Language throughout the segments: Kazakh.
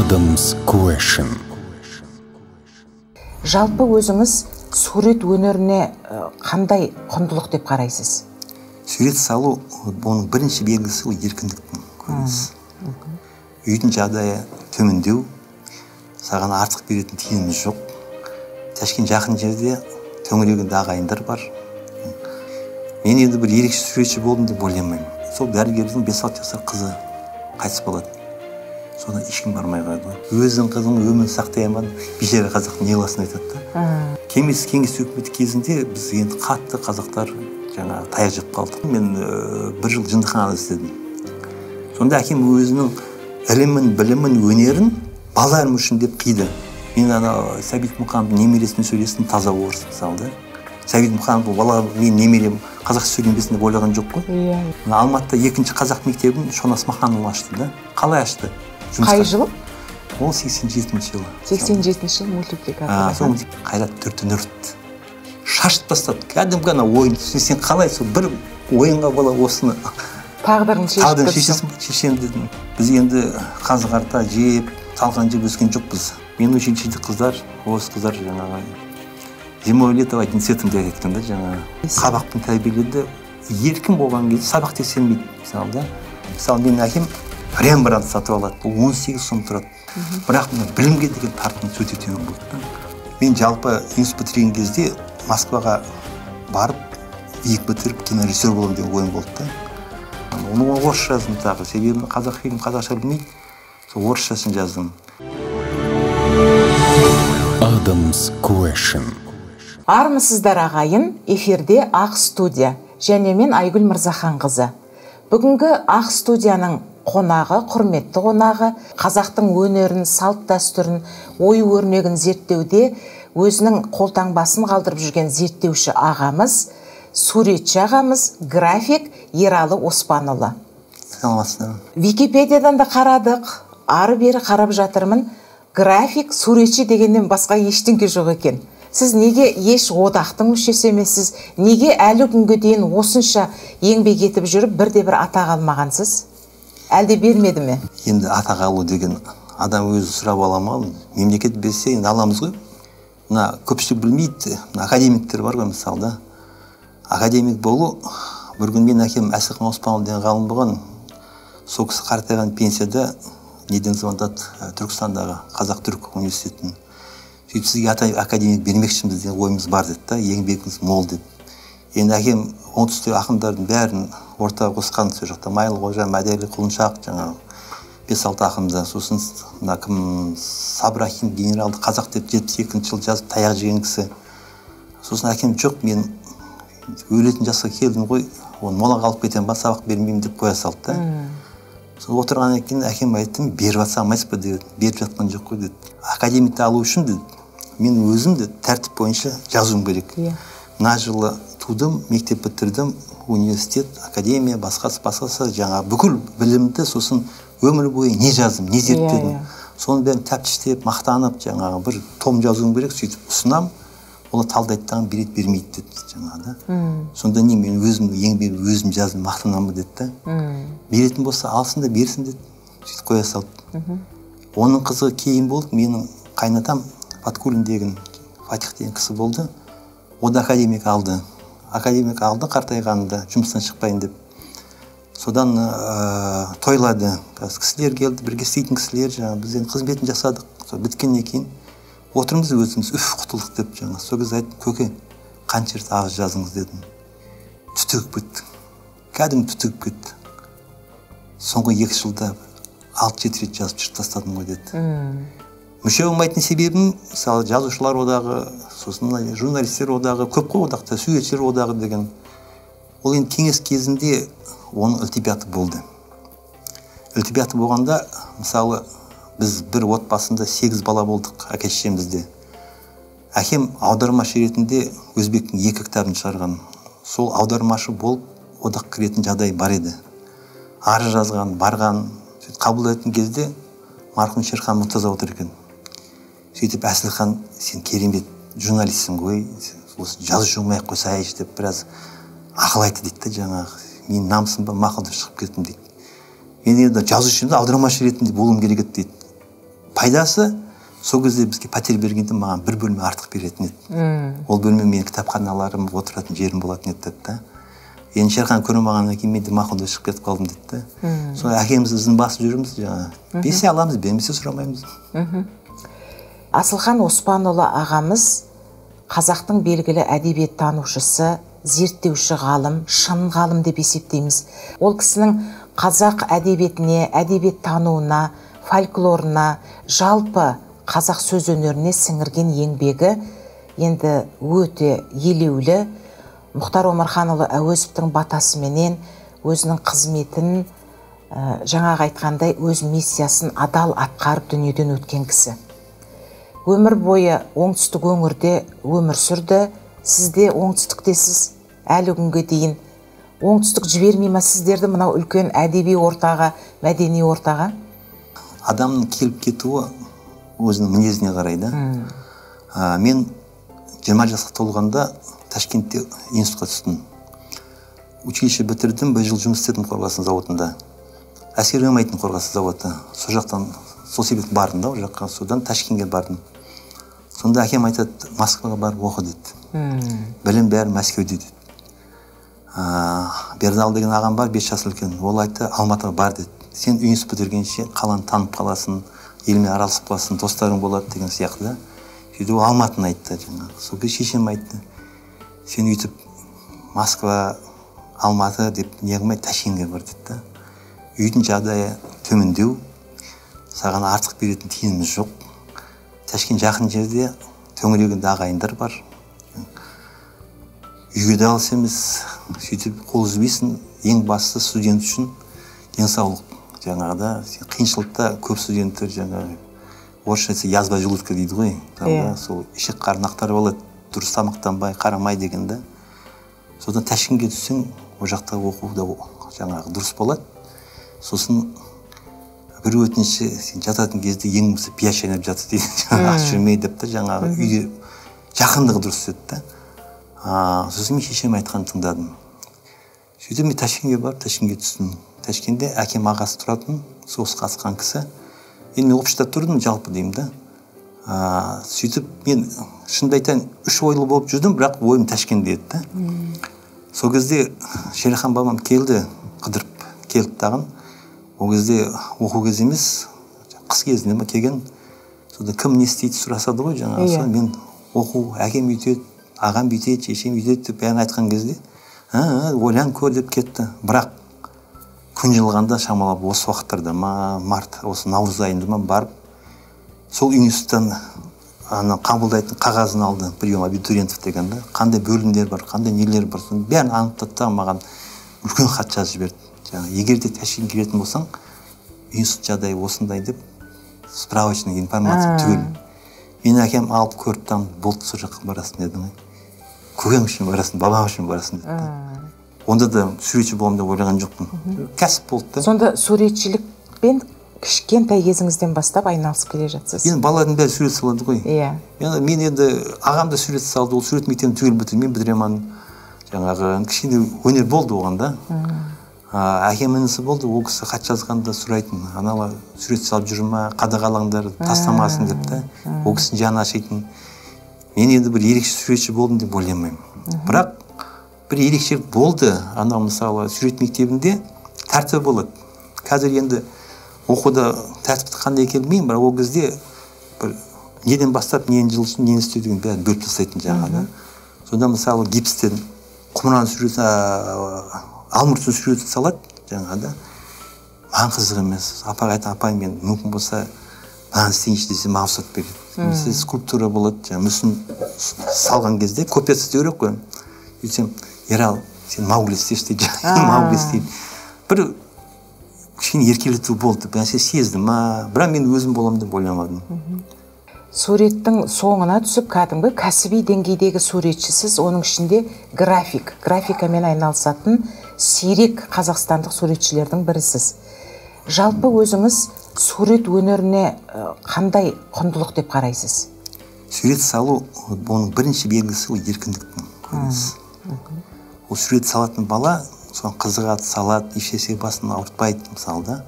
Adam's Question. Жалпы өзіңіз сурет өнеріне қандай құндылық деп қарайсыз? Сурет салу, оның бірінші белгісі еркіндіктің көрінісі. Үйдің жағдайы төмендеу, саған артық беретін тиынымыз жоқ. Ташкент жақын жерде төңірегінде ағайындар бар. Мен енді бір ерекше суретші болдым деп ойламаймын. Сол дәрігердің 5-6 жасар қызы қайтыс болады. Содан ешкім бармай қойды. Өзінің қызының өмірін сақтай алмады. Бейшара қазақ не қыласын айтады да. Кеңес өкіметі кезінде біз енді қатты қазақтар жаңа таяқ жеп қалдық. Мен 1 жыл жындыханада істедім. Сонда әкем өзінің ілімін, білімін, өнерін балаларым үшін деп қиды. Мен Сәбит Мұқановтың немересімен сөйлестім, таза орыс мысалы. Сәбит Мұқанов бала мен немерем қазақша сөйлемесін деп ойлаған жоқ қой. Алматыда 2-ші қазақ мектебін Шонас Маханұлы ашты да. Қалай ашты? Қай жылы? Ол 87 жылы. 87 жыл мультипликатор. Сол Қайрат Түртінұрт шашып тастады. Кәдімгі ана ойын. Сен қалай сол бір ойынға бала осыны тағдырын шешем дедім. Біз енді қазы-қарта жеп, талқан жеп өскен жоқпыз. Мен училищеде қыздар, осы қыздар жаңағы зимой лето один цветом деп айтқан да жаңағы қабақпен тәрбиеледі. Еркін болған кезде сабақ тексермейді мысалы да. Мысалы менің әкем Рембрандт сатып алады. Бұл 18 сом тұрады. Бірақ білімге деген тартыныс өте төмен болды да. Мен жалпы институт бітірген кезде Москваға барып, биік бітіріп кинорежиссер боламын деген ойым болды да. Оны орысша жаздым тағы. Себебі қазақ фильм қазақша білмейді. Сол орысшасын жаздым. Adam's Question. Армысыздар ағайын, эфирде Ақ студия және мен Айгүл Мырзаханқызы. Бүгінгі Ақ студияның қонағы, құрметті қонағы, қазақтың өнерін, салт дәстүрін, ой өрнегін зерттеуде өзінің қолтаңбасын қалдырып жүрген зерттеуші ағамыз, суретші ағамыз, график Ералы Оспанұлы. Саламатсыздар. Википедиядан да қарадық, ары-бері қарап жатырмын. График, суретші дегеннен басқа ештеңе жоқ екен. Сіз неге еш одақтың мүшесі емессіз? Неге әлі күнге дейін осынша еңбек етіп жүріп бірде-бір атақ алмағансыз? Әлде бермеді ме? Енді атақ алу деген адам өзі сұрап ала ма? Мемлекет берсе енді аламыз ғой. Мына көпшілік білмейді. Академиктер бар ғой мысалы да. Академик болу, бір күн мен әкем Әсіқан Оспанұлы деген ғалым болған. Сол кісі қартайған пенсияда неден звондады, Түркістандағы Қазақ-Түрік университетін. Сөйтіп сізге академик бермекшіміз деген ойымыз бар деді да, еңбегіңіз мол деді. Енді әкем оңтүстік ақындардың бәрін ортаға қосқан сол жақта Майлықожа, Мәдәли, Құлыншақ, жаңағы 5-6 ақынды. Сосын мына кім Сабрахим генералды қазақ деп 72 жыл жазып таяқ жеген кісі. Сосын әкем жоқ, мен өлетін жасқа келдім ғой, оны молаға алып кетемін ба, сабақ бермеймін деп қоя салды да. Сол отырған екен әкем айттым, беріп жатса алмайсыз ба деді. Беріп жатқан жоқ қой деді. Академикті алу үшін деді, мен өзім де тәртіп бойынша жазуым керек. Мына жылы тудым, мектеп бітірдім, университет, академия, басқасы жаңа бүкіл білімді сосын өмір бойы не жаздым, не зерттедім. Соны бәрін тәптіштеп, мақтанып, жаңағы бір том жазуым керек, сөйтіп ұсынам. Оны талдайтын берет бермейді деді жаңағы да. Сонда не мен өзім еңбек өзім жаздым, мақтанамын деді да. Беретін болса алсын да берсін деді. Сөйтіп қоя салды. Оның қызы кейін болды, менің қайнатам Фаткулин деген Фатих деген кісі болды. Ол да академик алды. Академик алды қартайғанында жұмыстан шықпайын деп. Содан тойлады. Кісілер келді, бірге істейтін кісілер, жаңағы біз енді қызметін жасадық. Біткеннен кейін отырмыз өзіміз, құтылдық деп жаңа. Сол кезде айттым, көке, қанша рет ағыз жазыңыз дедім. Түтігіп кетті. Кәдімгі түтігіп кетті. Соңғы 2 жылда 6-7 рет жазып жүріп тастадым ғой деді. Мүше болмайтын себебім, мысалы жазушылар одағы, сосын журналистер одағы, көп қой одақта, суретшілер одағы деген. Ол енді кеңес кезінде оның ілтипаты болды. Ілтипаты болғанда, мысалы, біз бір отбасында 8 бала болдық әке-шешемізде. Әкем аудармашы ретінде өзбектің 2 кітабын шығарған. Сол аудармашы болып одақ кіретін жағдай бар еді. Арыз жазған, барған, қабыл еткен кезде марқұм Шерхан Мұртаза отыр екен. Сөйтіп Әсілхан, сен керемет журналистсің ғой, осы жазушы болмай-ақ қойсайшы деп біраз ақыл айтты дейді жаңағы. Мен намысым ба, мақұл деп шығып кеттім дейді. Мен енді жазушымды аудармашы ретінде болуым керек еді дейді. пайдасы сол кезде бізге пәтер бергенде маған бір бөлме артық беретін еді. Ол бөлме менің кітапханаларым отыратын жерім болатын еді да. Енді шерхан көрмағаннан кейін мен де мақұл деп шығып кетіп қалдым деді да. Сол әкеміз ізін басып жүрміз жаңағы. Берсе аламыз, бермесе сұрамаймыз. Асылхан Оспанұлы ағамыз қазақтың белгілі әдебиет танушысы, зерттеуші ғалым, шын ғалым деп есептейміз. Ол кісінің қазақ әдебиетіне, әдебиет тануына, фольклорына, жалпы қазақ сөз өнеріне сіңірген еңбегі енді өте елеулі. Мұхтар Омарханұлы Әуезовтің батасыменен өзінің қызметін, жаңағы айтқандай өз миссиясын адал атқарып дүниеден өткен кісі. Өмір бойы оңтүстік өңірде өмір сүрді. Сіз де оңтүстіктесіз әлі күнге дейін. Оңтүстік жібермей ме сіздерді мынау үлкен әдеби ортаға, мәдени ортаға? Адамның келіп кетуі өзінің мінезіне қарайды. Мен 20 жасқа толғанда Ташкентте институтқа түстім. Училище бітірдім, бір жыл жұмыс істедім қорғасын заводында. Әсер емайтын қорғасын заводы. Сол жақтан, сол себепті бардым да, ол жаққа, содан Ташкентке бардым. Сонда әкем айтады, Москваға барып оқы деді. Білім бәрі Мәскеуде деді. Бердал деген ағам бар, 5 жас үлкен. Ол айтты, Алматыға бар деді. Сен институт бітіргенше қаланы танып қаласың, елмен араласып қаласың, достарың болады деген сияқты да. Сөйтіп ол Алматыны айтты жаңағы. Сол кезде шешем айтты. Сен үйтіп Москва, Алматы деп не қылмай Ташкентке бар деді да. Үйдің жағдайы төмендеу, саған артық беретін тиынымыз жоқ. Ташкент жақын жерде төңірегінде ағайындар бар. Үйге де алыс емес, сөйтіп қол үзбейсің. Ең басты студент үшін денсаулық. Жаңағыда қиыншылықта көп студенттер жаңағы орысша айтса язва желудка дейді ғой. Сол ішек қарнақтары болады, дұрыс тамақтанбай, қарамай дегенде. Содан Ташкентке түссең, ол жақта оқуда жаңағы дұрыс болады. Сосын бір өтініші сен жататын кезде ең болса пияз шайнап жатыр дейді. Ас жүрмей деп та жаңағы үйге жақындығы дұрыс деді да. Сосын мен шешем айтқанын тыңдадым. Сөйтіп мен Ташкентке барып, Ташкентке түстім. Ташкентте әкем ағасы тұратын, соғысқа қатысқан кісі. Енді мен общагда тұрдым, жалпы деймін да. Сөйтіп мен шынымды айтайын 3 ойлы болып жүрдім, бірақ ойым Ташкентте еді да. Сол кезде Шерихан бабам келді, қыдырып келіп тағын. Ол кезде оқу кезі емес, қыс кезінде ма келген. Сонда кім не істейді сұрасады ғой жаңағы. Мен оқу, әкем үйтеді, ағам бүйтеді, шешем үйтеді деп бәрін айтқан кезде, ойлан көр деп кетті. Бірақ күн жылғанда шамалап осы уақыттарда ма, март, осы наурыз айында ма барып, сол институттан қабылдайтын қағазын алды, прием абитуриентов деген да. Қандай бөлімдер бар, қандай нелер бар, бәрін анықтады да маған үлкен хат жазып жіберді. Егер де Ташкентке келетін болсаң, институт жағдайы осындай деп справочный информация түгел. Мені әкем алып көріп там болды, сол жаққа барасың деді. Көкең үшін барасың, бабам үшін барасың деді. Онда да суретші боламын деп ойлаған жоқпын. Кәсіп болды. Сонда суретшілікпен кішкентай кезіңізден бастап айналысып келе жатсыз. Енді балалардың бәрі сурет салады ғой. Мен енді ағам да сурет салды, ол сурет мектебін түгел бітірді, мен бітіремін. Жаңағы кішкене өнер болды оған да. Әкем інісі болды, ол кісі хат жазғанда сұрайтын, анала сурет салып жүр ма, қадағалаңдар, тастамасын деп та. Ол кісінің жаны ашитын. Мен енді бір ерекше суретші болдым деп ойламаймын. Бірақ бір ерекше болды. Ана мысалы сурет мектебінде тәртібі болады. Қазір енді оқуда тәртіпті қандай келмеймін, бірақ ол кезде бір неден бастап, нені жылысын, нені істеу деген бәрін бөліп тастайтын жаңағы. Сонда мысалы гипстен құмыраны сурет, алмұрттың суретін салады жаңағы. Маған қызық емес. Апаға айтам, апай мен мүмкін болса маған істейінші десе маған ұстатып береді. Mesela скульптура болады, мүсін салған кезде копиясы істеу керек қой. Сөйтсем, Ерал, сен Маугли істеші дейді, Маугли істейді. Бір кішкене еркелету болды, мен сездім, бірақ мен өзім боламын деп ойламадым. Суреттің соңына түсіп, кәдімгі кәсіби деңгейдегі суретшісіз, оның ішінде графикамен айналысатын сирек қазақстандық суретшілердің бірісіз. Жалпы өзіңіз сурет өнеріне қандай құндылық деп қарайсыз? Сурет салу, оның бірінші белгісі ол еркіндіктің көрінісі. Ол сурет салатын бала, соған қызығады, салады, ешесе басын ауыртпайды мысалы да.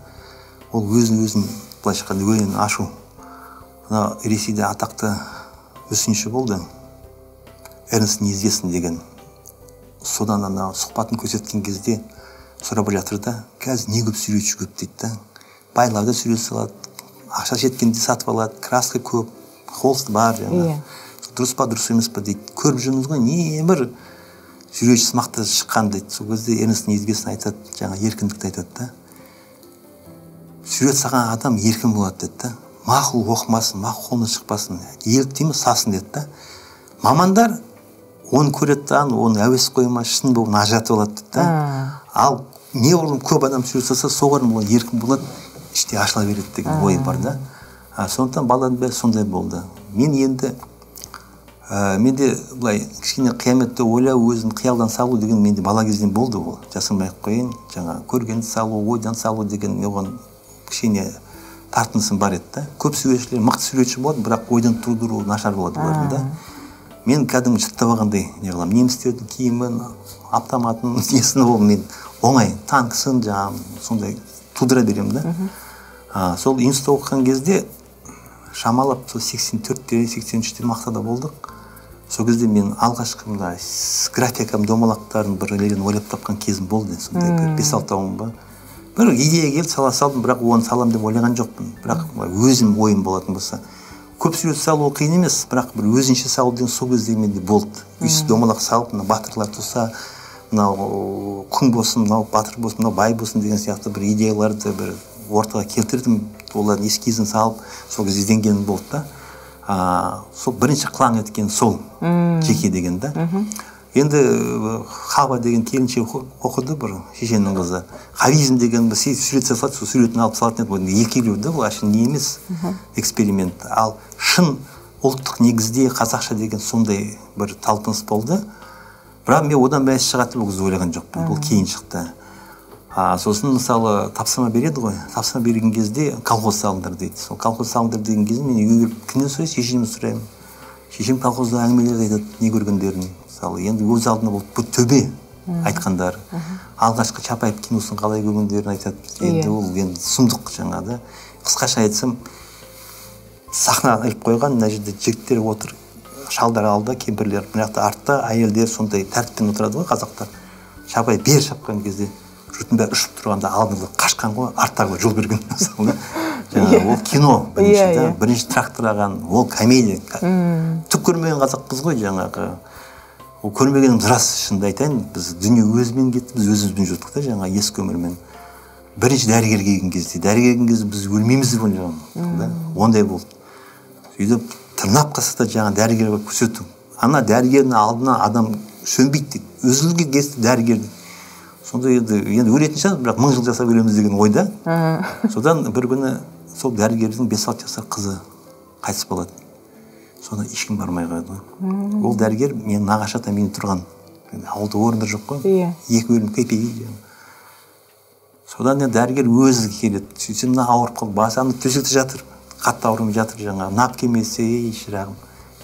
Ол өзін былайша айтқанда өнерін ашу. мына Ресейде атақты мүсінші болды, Эрнст Неизвестный деген. Содан ана сұхбатын көрсеткен кезде сұрап жатыр да, қазір не көп суретші көп дейді да. Байлар да сурет салады, ақша жеткенде сатып алады, краска көп, холст бар жаңа. Дұрыс па дұрыс емес па дейді. Көріп жүрміз ғой, небір суретші сымақты шыққан дейді. Сол кезде Эрнст Неизвестный айтады, жаңа еркіндікті айтады да. Сурет салған адам еркін болады дейді да. Мақұл оқымасын, мақұл қолына шықпасын, еліктейміз сасын деді да. Мамандар оны көреді да, оны әуес қойма, шын болын ажыратып алады дейді да. Ал не орын көп адам сурет салса, соғырын ол еркін болады, іште ашыла береді деген ой бар да. Сондықтан баланың бәрі сондай болды. Менде былай кішкене қияметті ойлау, өзін қиялдан салу деген менде бала кезден болды ол. Жасырмай қойын, жаңа көргенді салу, ойдан салу деген оған кішкене тартынысым бар еді да. Көп суретшілер мықты суретші болады, бірақ ойдан тудыру нашар болады олардың да. Мен кәдімгі жаттап алғандай не қыламын. Немістердің киімін, автоматын, несін ол мен оңай танкісін жаңа сондай тудыра беремін да. Сол институтта оқыған кезде шамалап 84-83 мақтада болдық. Сол кезде мен алғашқы графикам домалақтарын бірлерін ойлап тапқан кезім болды. Сондай 5-6 тауым ба. Бір идея келді, сала салдым, бірақ оны салам деп ойлаған жоқпын. Бірақ өзім ойым болатын болса. Көп сурет салу қиын емес, бірақ бір өзінше салу деген сол кезде менде болды. Үйсіз домалақ салып, батырлар тұрса, мынау күң болсын, мынау батыр болсын, мынау бай болсын деген сияқты бір идеяларды бір ортаға келтірдім. Олардың эскизін салып, сол кезде ізденгенім болды да. Сол бірінші қылаң еткен сол жеке деген да. Енді Хаба деген келіншек оқыды бір шешенің қызы. Харизм деген сурет салады, сол суретін алып салатын еді. Екеулеуді бұл ашын не емес эксперимент. Ал шын ұлттық негізде қазақша деген сондай бір талпыныс болды. Бірақ мен одан бәс шығады бұл қызды ойлаған жоқпын. Бұл кейін шықты. Сосын мысалы тапсырма береді ғой. Тапсырма берген кезде колхоз салыңдар дейді. Сол колхоз салыңдар деген кезде мен үйге кімнен сұрайын, шешемнен сұраймын. Шешем колхозда әңгімелер айтады, не көргендерін. Мысалы енді өз алдына бұл төбе айтқандар. Алғашқы Чапаев киносын қалай көргендерін айтады. Енді ол енді сұмдық жаңағы. Қысқаша айтсам, сахна іліп қойған, мына жерде жігіттер отыр, шалдар алда, кемпірлер мына жақта артта, әйелдер сондай тәртіппен отырады ғой қазақтар. Чапаев бер шапқан кезде жұрттың бәрі ұшып тұрғанда алдында қашқан ғой, арттағы жол берген мысалы. Жаңағы ол кино бірінші трактораған, ол комедия. Түк көрмеген қазақпыз ғой жаңағы. Ол көрмегеніміз рас, шынды айтайын, біз дүние өзімен кетті, біз өзімізбен жүрдік та жаңа ескі өмірмен. Бірінші дәрігер келген кезде біз өлмейміз деп ойлағанмын. Ондай болды. Сөйтіп тырнап қалса да жаңа дәрігер болып көрсету. Ана дәрігердің алдына адам сөнбейді дейді. Өзілге кесті дәрігер дейді. Сонда енді өлетін шығар, бірақ 1000 жыл жасап өлеміз деген ойда. Содан бір күні сол дәрігердің 5-6 жасар қызы қайтыс болады. Содан ешкім бармай қойды. Ол дәрігер мен нағашы ата мен тұрған. Ауылда орындар жоқ қой. 2 бөлім кепеге. Содан дәрігер өзі келеді. Сөйтсем мына ауырып қалды, басаны төсекте жатыр. Қатты ауырмай жатыр жаңағы. Нап келмесе, шырағым.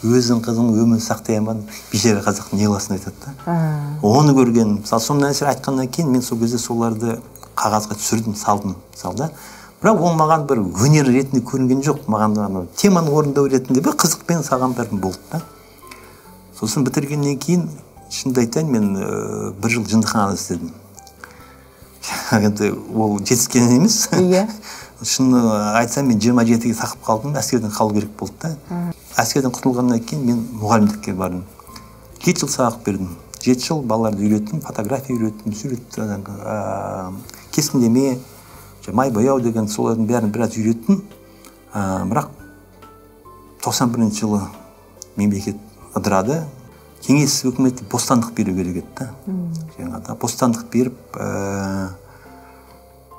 Өзің қызың өмірін сақтай алмадың, бейшара қазақтың не қыласын айтады да. Оны көрген, мысалы сондай нәрсе айтқаннан кейін мен сол кезде соларды қағазға түсірдім, салдым, да. Бірақ ол маған бір өнер ретінде көрінген жоқ, маған теманы орындау ретінде бір қызықпен салған бәрін болды да. Сосын бітіргеннен кейін, шынымды айтайын, мен 1 жыл жындыханада істедім. Енді ол жетіскен емес. Шын айтсам, мен 27-ге сақып қалдым, әскерден қалу керек болды да. Әскерден құтылғаннан кейін мен мұғалімдікке бардым. 7 жыл сабақ бердім. 7 жыл балаларды үйреттім, фотография үйреттім, сурет, кескіндеме, май бояу деген солардың бәрін біраз үйреттім. Бірақ 91 жылы мемлекет ыдырады. Кеңес өкіметі бостандық беру керек еді. Жаңағыда бостандық беріп,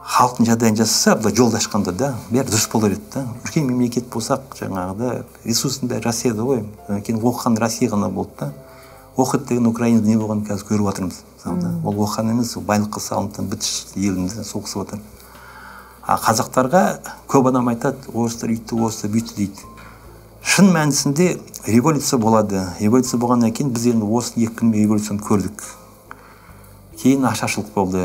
халықтың жағдайын жасаса, бұлай жолды ашқанда да, бәрі дұрыс болар еді да. Үлкен мемлекет болсақ, жаңағыда ресурстың бәрі Россияда ғой. Кейін оқыған Россия ғана болды да. Оқыт деген Украинада не болғанын қазір көріп жатырмыз. Ол оқыған емес, байлыққа салынған бітіш елінде соғысып жатыр. Қазақтарға көп адам айтады, орыстар үйтті, орыстар бүйтті дейді. Шын мәнісінде революция болады. Революция болғаннан кейін біз енді осы 2 күн революцияны көрдік. Кейін ашаршылық болды.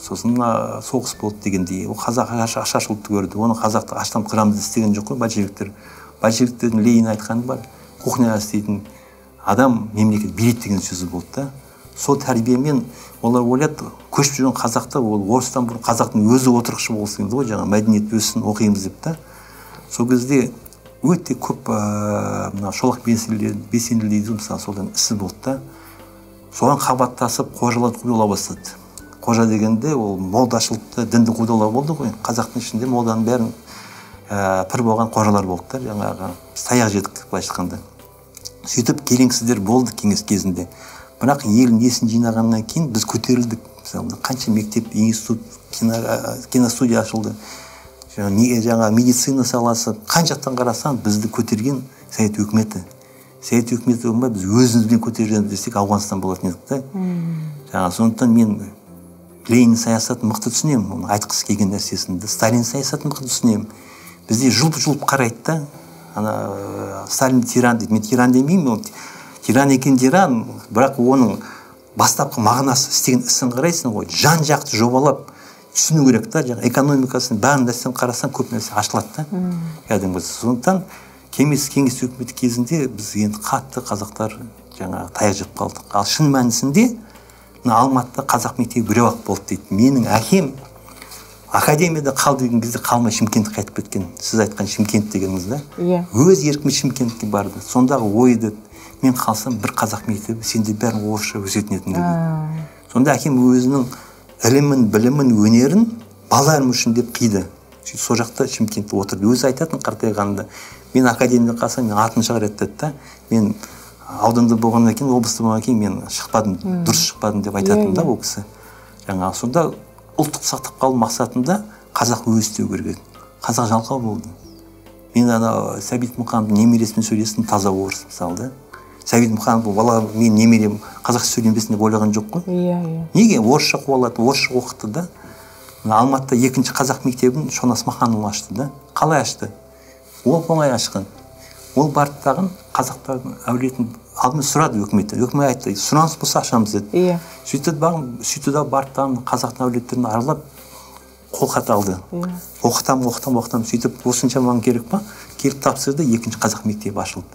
Сосын соғыс болды дегендей. Ол қазақ ашаршылықты көрді. Оны қазақты аштан қырамыз істеген жоқ қой, большевиктер. большевиктердің Ленин айтқаны бар, кухняда істейтін адам мемлекет билейді деген сөзі болды да. Сол тәрбиемен олар ойлады, көшіп жүрген қазақта ол орыстан бұрын қазақтың өзі отырықшы болсын дейді ғой, жаңа мәдениет өссін оқимыз деп та. Сол кезде өте көп мына Шолақ Бесенұлы дейді мысалы, содан ісі болды да. Соған қабаттасып қожаларды қудалай бастады. Қожа дегенде ол молдашылықты, дінді қудалау болды ғой. Қазақтың ішінде молданың бәрін пір болған қожалар болды да, жаңағы таяқ жедік былайша айтқанда. Сөйтіп келеңсіздер болды кеңес кезінде. Бірақ елдің есін жинағаннан кейін біз көтерілдік. Мысалы, қанша мектеп, институт, киностудия ашылды. Жаңа медицина саласы, қаншақтан қарасаң бізді көтерген Совет үкіметі. Совет үкіметі болмай біз өзімізбен көтереміз десек Ауғанстан болатын едік та. Жаңа сондықтан мен Ленин саясатын мықты түсінемін, оның айтқысы келген нәрсесін. Сталин саясатын мықты түсінемін. Бізде жұлып қарайды да. Ана Сталин тиран дейді. Мен тиран демеймін, тиран екен тиран, бірақ оның бастапқы мағынасы, істеген ісін қарайсың ғой, жан-жақты жобалап түсіну керек та, жаңа экономикасын бәрін нәрсені қарасаң көп нәрсе ашылады да. Кәдімгі. Сондықтан кеңес үкіметі кезінде біз енді қатты қазақтар жаңа таяқ жеп қалдық. Ал шын мәнісінде Алматыда қазақ мектебі біреу-ақ болды дейді. Менің әкем академияда қалды деген кезде қалмай Шымкентке қайтып кеткен. Сіз айтқан Шымкент дегеніңіз да. Өз еркімен Шымкентке барды. Сондағы ойды мен қалсам бір қазақ мектебі, сенде бәрін орысша өсетін едім деді. Сонда әкем өзінің ілімін, білімін, өнерін балаларым үшін деп қиды. Сол жақта Шымкентте отырды. Өзі айтатын қартайғанда, мен академияда қалсам, мен атын шығарады деді да. Мен ауданда болғаннан кейін, облыста болғаннан кейін мен шықпадым, дұрыс шықпадым деп айтатын да ол кісі. Жаңа сонда ұлттық сақтап қалу мақсатында қазақ өстеу керек. Қазақ жалқау болды. Мен ана Сәбит Мұқановтың немересімен сөйлестім, таза орыс мысалы да. Сәбит Мұқанов бала мен немерем қазақша сөйлемесін деп ойлаған жоқ қой. Неге орысша қуалады, орысша оқытты да. Алматыда екінші қазақ мектебін Шонас Маханұлы ашты да. Қалай ашты? Ол оңай ашқан. Ол бардықтағын қазақтардың әулетін алдымен сұрады өкіметтен. Өкімет айтты, сұраныс болса ашамыз деді. Сөйтті бардықтағын қазақтың әулеттерін аралап қолхат алды. Оқытам. Сөйтіп осынша маған керек па? Келіп тапсырды, екінші қазақ мектебі ашылды.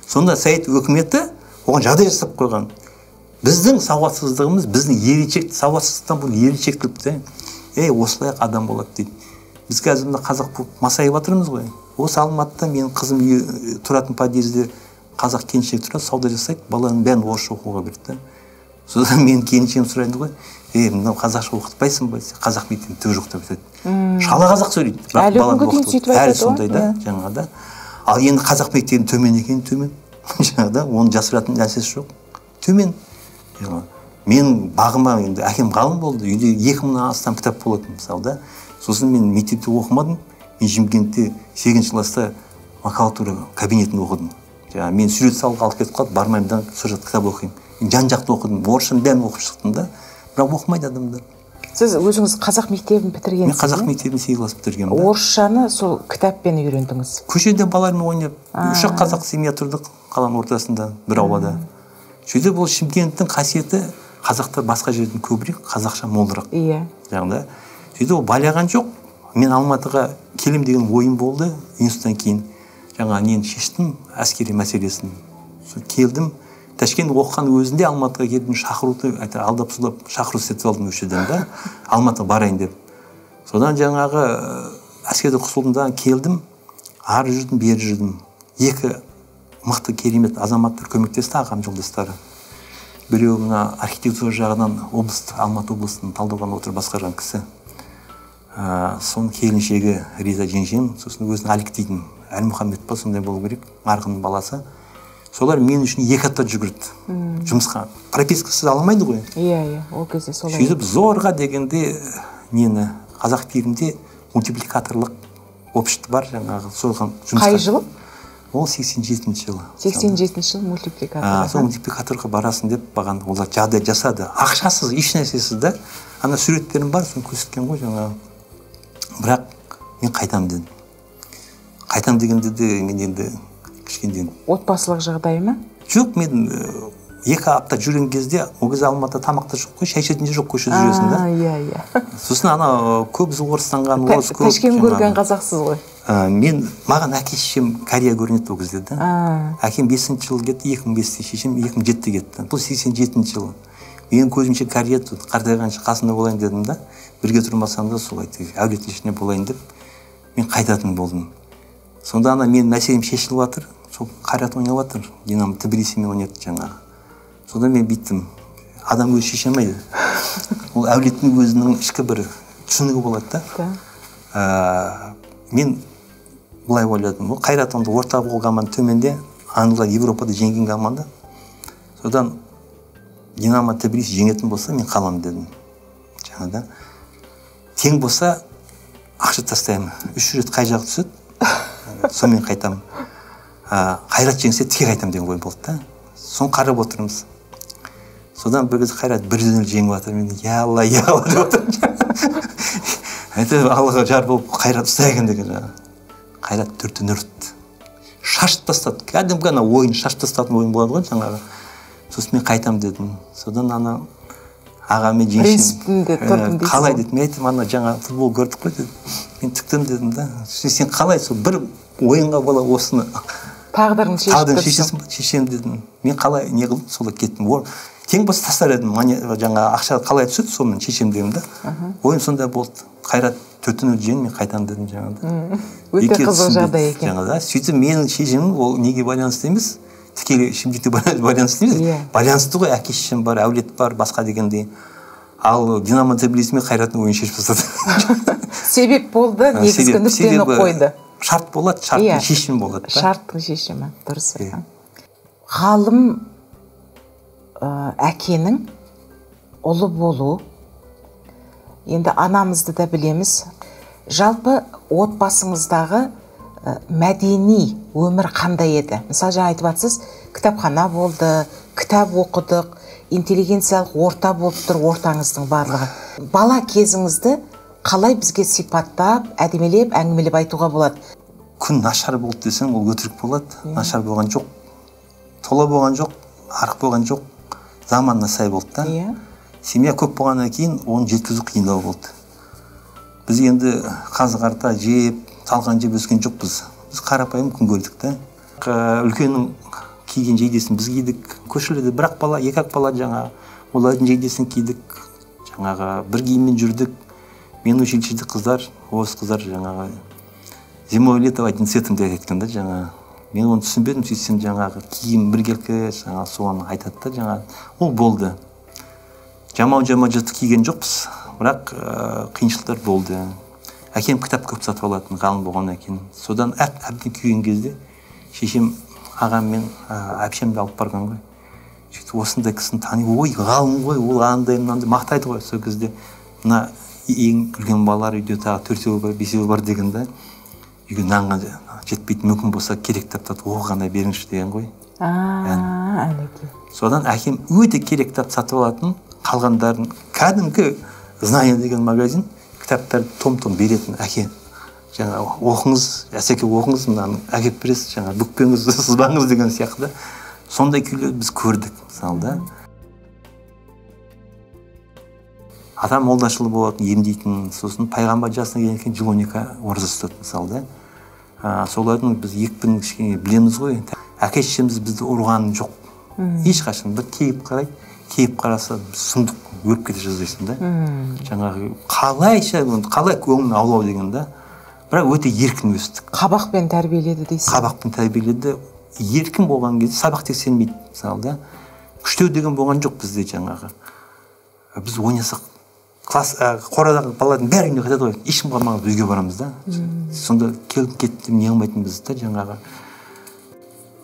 Сонда Совет өкіметі оған жағдай жасап қойған. Біздің сауатсыздығымыз, біздің сауатсыздықтан бұл еріншектілікті. Осылай адам болады дейді. Біз қазір қазақ болып масайып жатырмыз ғой. Осы Алматыда менің қызым тұратын подъезде қазақ келіншек тұрады, сауда жасайды, баланың бәрін орысша оқуға берді. Содан мен келіншегім сұрайды ғой, мынау қазақша оқытпайсың ба? Қазақ мектебінде түгі жоқ деп айтады. Шала қазақ сөйлейді. Әлі күнге дейін сөйтіп айтады ғой. Әлі сондай да, жаңағыда. Ал енді қазақ мектебінің төмен екені төмен. Жаңағыда оны жасыратын нәрсесі жоқ. Төмен. Мен бағыма енді әкем ғалым болды. Үйде 2000-нан астам кітап болатын мысалы да. Сосын мен мектепте оқымадым. Мен Шымкентте 8-ші класста макулатура кабинетінде оқыдым. Мен сурет салып алып кетіп қалып, бармаймын да сол жақта кітап оқимын. Мен жан-жақты оқыдым. Орысшаны бәрін оқып шықтым да. Бірақ оқымайды адамдар. Сіз өзіңіз қазақ мектебін бітіргенсіз? Мен қазақ мектебін 8 класс бітіргенмін да. Орысшаны сол кітаппен үйрендіңіз? Көшеде балалармен ойнап, үш қазақ семья тұрдық қаланың ортасында, бір аулада. Сөйтіп ол Шымкенттің қасиеті қазақтар басқа жерден көбірек, қазақша молырақ. Жаңағыда. Сөйтіп ол байлаған жоқ. Мен Алматыға келем деген ойым болды. Институттан кейін жаңа нені шештім, әскери мәселесін. Келдім. Ташкент оқыған өзінде Алматыға келдім, шақыруды алдап-сулап шақыру сетіп алдым өшеден да. Алматыға барайын деп. Содан жаңағы әскерде құтылдым, келдім. Ары жүрдім, бері жүрдім. Екі мықты керемет азаматтар көмектесті, ағам жолдастары. Біреу мына архитектура жағынан Алматы облысының Талдықорған отырып басқарған кісі. Соның келіншегі Риза жеңшем, сосын өзінің Алик дейтін Әлмұхаммед па сондай болу керек, Арғынның баласы. Солар мен үшін 2 апта жүгірді жұмысқа. Пропискасыз аламайды ғой. Ол кезде солай. Сөйтіп зорға дегенде нені қазақ тілінде мультипликаторлық общество бар жаңағы соған жұмысқа. Қай жыл? Ол 87-ші жылы. 87-ші жыл мультипликатор. Сол мультипликаторға барасын деп баған олар жағдай жасады. Ақшасыз, еш нәрсесіз да. Ана суреттерім бар, соны көрсеткен ғой жаңағы. Бірақ мен қайтам дедім. Қайтам дегенде де мен енді кішкенден. Отбасылық жағдай ма? Жоқ, мен 2 апта жүрген кезде ол кезде Алматыда тамақта жоқ қой, шай ішетін жоқ, көшеде жүресің да. Иә. Сосын ана көбісі орыстанған, орыс көп. Ташкент көрген қазақсыз ғой. Маған әке шешем Корея көрінеді ол кезде да. Әкем 5-ші жылы кетті, 2005-те, шешем 2007-те кетті. Бұл 87-ші жылы. Менің көзімше Корея қартайғанша қасында болайын дедім да. Бірге тұрмасам да солай әулеттің ішінде болайын деп мен қайтатын болдым. Сонда ана мен мәселем шешіліп жатыр, сол Қайрат ойнап жатыр, Динамо Тбилисимен ойнады жаңағы. Сонда мен биттім. Адам өзі шеше алмайды. Ол әулеттің өзінің ішкі бір түсінігі болады да. Мен былай ойладым. Ол Қайрат онда орта болғаннан төменде, Англия Европада жеңген команда. Содан Динамо Тбилиси жеңетін болса, мен қаламын дедім. Жаңада. Тең болса, ақша тастаймын. 3 рет қай жақ түседі, сонымен қайтамын. Қайрат жеңсе, тек қайтамын деген ой болды да. Соны қарап отырмыз. Содан бір кезде Қайрат 1-0 жеңіп жатыр. Мен я алла деп отырмын. Айтып Аллаға жар болып Қайрат ұстайын деген жаңа. Қайрат 4-0 ұрды. Шашып тастады. Кәдімгі ана ойын шашып тастатын ойын болады ғой жаңағы. Сосын мен қайтам дедім. Содан ана ағамен жеңшем қалай дедім. Мен айтым ана жаңа футбол көрдік қой дедім. Мен тіктім дедім да. Сен қалай сол бір ойынға бола осыны тағдырын шешем дедім. Мен қалай не қылдым, солай кеттім. Тең болса тастар едім. Жаңа ақша қалай түседі, сонымен шешем дедім да. Ойын сондай болды. Қайрат 4-0 жеңді, мен қайтам дедім жаңағыда. Өте қызық жағдай екен. Жаңағыда. Сөйтіп менің шешемім ол неге байланысты емес, тікелей ішімдікке байланысты емес. Байланысты ғой, әке шешем бар, әулет бар, басқа дегендей. Ал Динамо Тбилисимен Қайраттың ойын шешіп тастады. Себеп болды, негізгі нүктені қойды. Шарт болады, шарттың шешімі болады. Шарттың шешімі, дұрыс. Ғалым әкенің ұлы болу, енді анамызды да білеміз. Жалпы отбасыңыздағы мәдени өмір қандай еді? Мысалы, жаңа айтып жатсыз, кітапхана болды, кітап оқыдық, интеллигенциялық орта болып тұр ортаңыздың барлығы. Бала кезіңізді қалай бізге сипаттап, әдемелеп, әңгімелеп айтуға болады? Күн нашар болды десең, ол өтірік болады. Нашар болған жоқ, тола болған жоқ, арық болған жоқ, заманына сай болды да. Семья көп болғаннан кейін оны жеткізу қиындау болды. Біз енді қазы-қарта жеп, талқан жеп өскен жоқпыз. Біз қарапайым күн көрдік та. Үлкеннің киген жейдесін біз кидік. Көшелерде бір-ақ бала, екі-ақ бала жаңа олардың жейдесін кидік. Жаңағы бір киіммен жүрдік. Мен училищеде қыздар, орыс қыздар жаңағы зимой лето один цветом деп айтқан да жаңа. Мен оны түсінбедім, сөйтсем жаңағы киім біркелкі жаңа соны айтады да жаңа. Ол болды. Жамау-жамау жыртық киген жоқпыз, бірақ қиыншылықтар болды. Әкем кітап көп сатып алатын, ғалым болғаннан кейін. Содан әбден күйген кезде шешем ағаммен әпшемді алып барған ғой. Сөйтіп осындай кісіні тани, ой, ғалым ғой, ол андай мынандай мақтайды ғой. Сол кезде мына ең үлкен балалар үйде тағы 4-еу бар, 5-еу бар деген да. Үйге нанға жетпейді, мүмкін болса керек кітаптарды оқығандай беріңізші деген ғой. Содан әкем өте керек кітап сатып алатын, қалғандарын кәдімгі знание деген магазин кітаптарды том-том беретін әке. Жаңа оқыңыз, әсеке оқыңыз, мынаны әкеп бересіз, жаңа бүкпеңіз, сызбаңыз деген сияқты. Сондай күйлер біз көрдік, мысалда. Атам молдашылы болатын, емдейтін, сосын пайғамбар жасына келген жыл 12 ораза ұстады, мысалда. Солардың біз екпін кішкене білеміз ғой. Әке шешеміз бізді ұрғаны жоқ. Ешқашан бір кейіп қараса сұмдық өліп кете жаздайсың да. Жаңағы қалай көңілін аулау деген да. Бірақ өте еркін өстік. Қабақпен тәрбиеледі дейсіз? Қабақпен тәрбиеледі. Еркін болған кезде сабақ тексермейді, мысалы да. Күштеу деген болған жоқ бізде жаңағы. Біз ойнасақ қорадағы балалардың бәрі үйіне қайтады ғой. Ешкім қалмаған үйге барамыз да. Сонда келіп кетті не қылмайтын біз да жаңағы.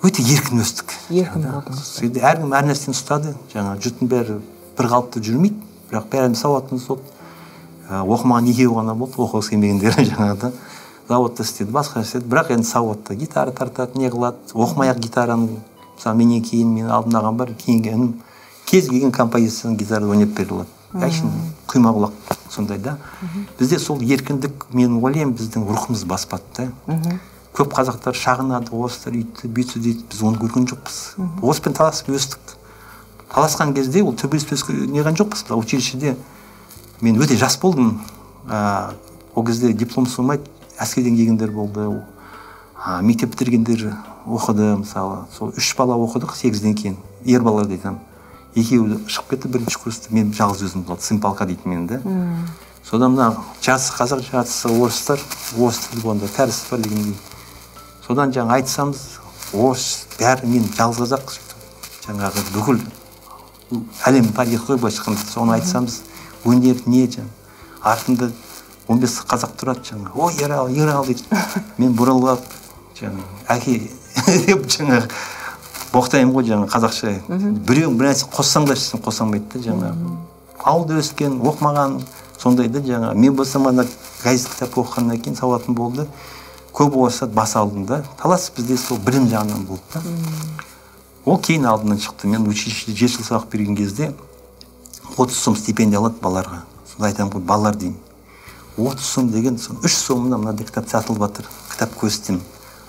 Өте еркін өстік. Еркін болдыңыз. Әркім әр нәрсені ұстады. Жаңағы жұрттың бәрі бір қалыпта жүрмейді. Бірақ бәріміз сауатымыз болды. Оқымаған екеуі ғана болды, оқығысы келмегендері жаңағыда. Заводта істеді, басқа істеді. Бірақ енді сауатта гитара тартады, не қылады. Оқымай-ақ гитараны, мысалы менен кейін мен алдымдаған бар, кейінгі кез келген композицияны гитарада ойнап бере алады. Әшін құйма құлақ сондай да. Бізде сол еркіндік, мен ойлаймын, біздің рухымыз баспады да. Көп қазақтар шағынады, орыстар үйтті, бүйтті дейді, біз оны көрген жоқпыз. Орыспен таласып өстік. таласқан кезде ол төбелес неған жоқпыз. Училищеде мен өте жас болдым. Ол кезде диплом болмайды, әскерден келгендер болды. Мектеп бітіргендер оқыды, мысалы. Сол 3 бала оқыдық 8-ден кейін. Ер балалар дейтім. Екеуі шығып кетті бірінші курста. Мен жалғыз өзім болды. Сын полка дейтін мен де. Содан мына жартысы қазақ, жартысы орыстар, орыс тілі болғанда кәріс бар дегендей. Содан жаңа айтсамыз, орыс бәрі мен жалғыз қазақ, жаңағы бүкіл әлем тарихы ғой былайша айтқанда. Соны айтсамыз, өнер не жаңа. Артында 15 қазақ тұрады жаңа. Ой, Ерал дейді. Мен бұрылып жаңа әке деп жаңа боқтаймын ғой жаңа қазақша. Біреуің бір нәрсе қоссаңдар сен қоссамайды жаңа. Ауылда өскен, оқымаған сондайды жаңа. Мен болсам ана газет кітап оқығаннан кейін сауатым болды. Көп орысты бас алдым да. Талас бізде сол білім жағынан болды да. Ол кейін алдынан шықты. Мен училищеде 7 жыл сабақ берген кезде 30 сом стипендия алады балаларға. Сонда айтамын ғой, балалар деймін. 30 сом деген, 3 сомына мынандай кітап сатылып жатыр. Кітап көрсетемін.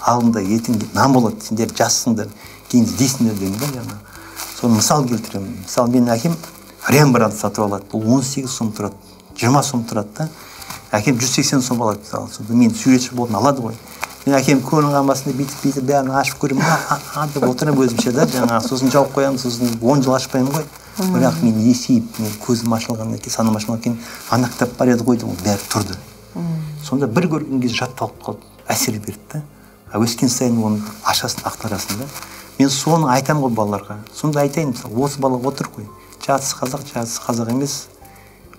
Алдында ертең нан болады, сендер жассыңдар, кейін іздейсіңдер деймін да жаңа. Соны мысал келтіремін. Мысалы, менің әкем Рембрандт сатып алады. Бұл 18 сом тұрады, 20 сом тұрады да. Әкем 180 сом алады. Сонда мен суретші болдым, алады ғой. Мен әкем көңілің қалмасын деп бүйтіп бәрін ашып көремін. Деп отырып өзімше да жаңа. Сосын жауып қоямын, сосын 10 жыл ашпаймын ғой. Бірақ мен есейіп, мен көзім ашылғаннан кейін, санам ашылғаннан кейін ана кітап бар еді ғой деп бәрі тұрды. Сонда бір көрген кезде жатталып қалды, әсер берді да. Өскен сайын оны ашасын, ақтарасын да. Мен соны айтамын ғой балаларға. Сонда айтайын, мысалы, осы бала отыр ғой. Жартысы қазақ емес.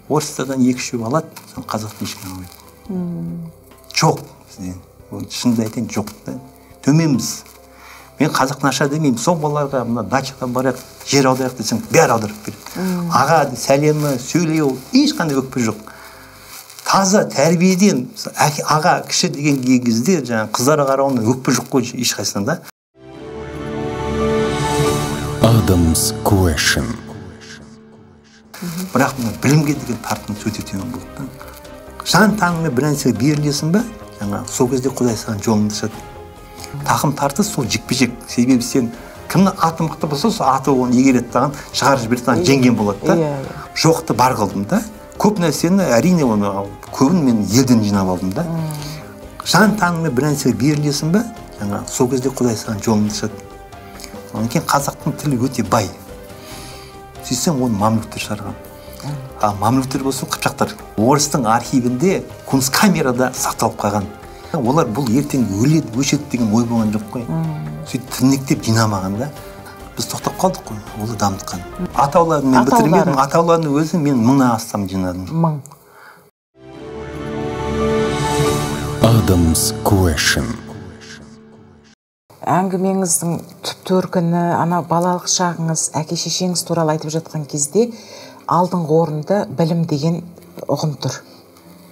Орыстардан 2-3 алады, соны қазақтың ешкім алмайды. Жоқ бізде. Шынымды айтайын, жоқ та. Төменбіз. Мен қазақ наша демеймін. Сол балаларға мына дачаға барайық, жер аударайық десең, бәрі аударып береді. Аға сәлемі, сөйлеу, ешқандай өкпе жоқ. Таза тәрбиеден аға кіші деген кезде жаңағы қыздарға қарауында өкпе жоқ қой ешқайсысынан да. Adam's Question. Бірақ білімге деген тартым өте төмен болды да. Жан таңыңа бір нәрсеге берілесің бе? Жаңа сол кезде Құдай саған жолыңды ашады. Тақым тартыс сол жекпе-жек. Себебі сен кімнің аты мықты болса, сол аты оны егереді таған шығарып жіберді, жеңген болады да. Жоқты бар қылдым да. Көп нәрсені әрине оны көбін мен елден жинап алдым да. Жан таңыңа бір нәрсеге берілесің бе? Жаңа сол кезде Құдай саған жолыңды ашады. Онан кейін қазақтың тілі өте бай. Сөйтсең оны мамлюктер шығарған. Мамлюктер болсын қыпшақтар. Орыстың архивінде kunstkamерада сақталып қалған. Олар бұл ертең өледі, өшеді деген ой болған жоқ қой. Сөйтіп тірнектеп жинамаған да. Біз тоқтап қалдық қой, олы дамытқан. Атауларын мен бітірмедім, атауларының өзі мен 1000-нан астам жинадым. 1000. Adam's Question. Әңгімеңіздің түп төркіні, ана балалық шағыңыз, әке-шешеңіз туралы айтып жатқан кезде алдыңғы орында білім деген ұғым тұр.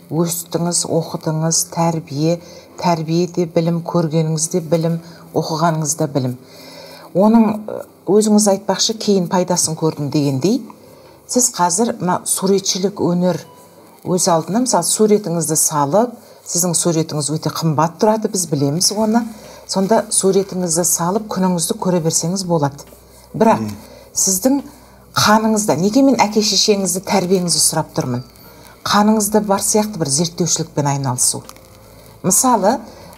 Өстіңіз, оқыдыңыз, тәрбие де білім, көргеніңіз де білім, оқығаныңыз да білім. Оның өзіңіз айтпақшы кейін пайдасын көрдім дегендей, сіз қазір суретшілік өнер өз алдына, мысалы, суретіңізді салып, сіздің суретіңіз өте қымбат тұрады, біз білеміз оны. Сонда суретіңізді салып, күніңізді көре берсеңіз болады. Бірақ сіздің қаныңызда, неге мен әке-шешеңізді, тәрбиеңізді сұрап тұрмын? Қаныңызда бар сияқты бір зерттеушілікпен айналысу. Мысалы,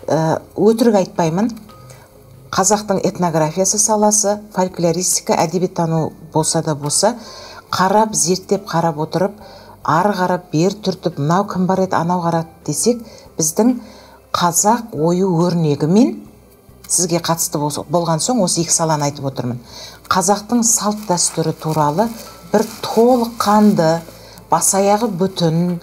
өтірік айтпаймын, қазақтың этнографиясы саласы, фольклористика, әдебиеттану болса да болса, қарап, зерттеп қарап отырып, ары қарап, бер түртіп, мынау кім бар еді, анау қарап десек, біздің қазақ ою өрнегімен сізге қатысты болған соң осы екі саланы айтып отырмын. Қазақтың салт дәстүрі туралы бір толыққанды, бас-аяғы бүтін,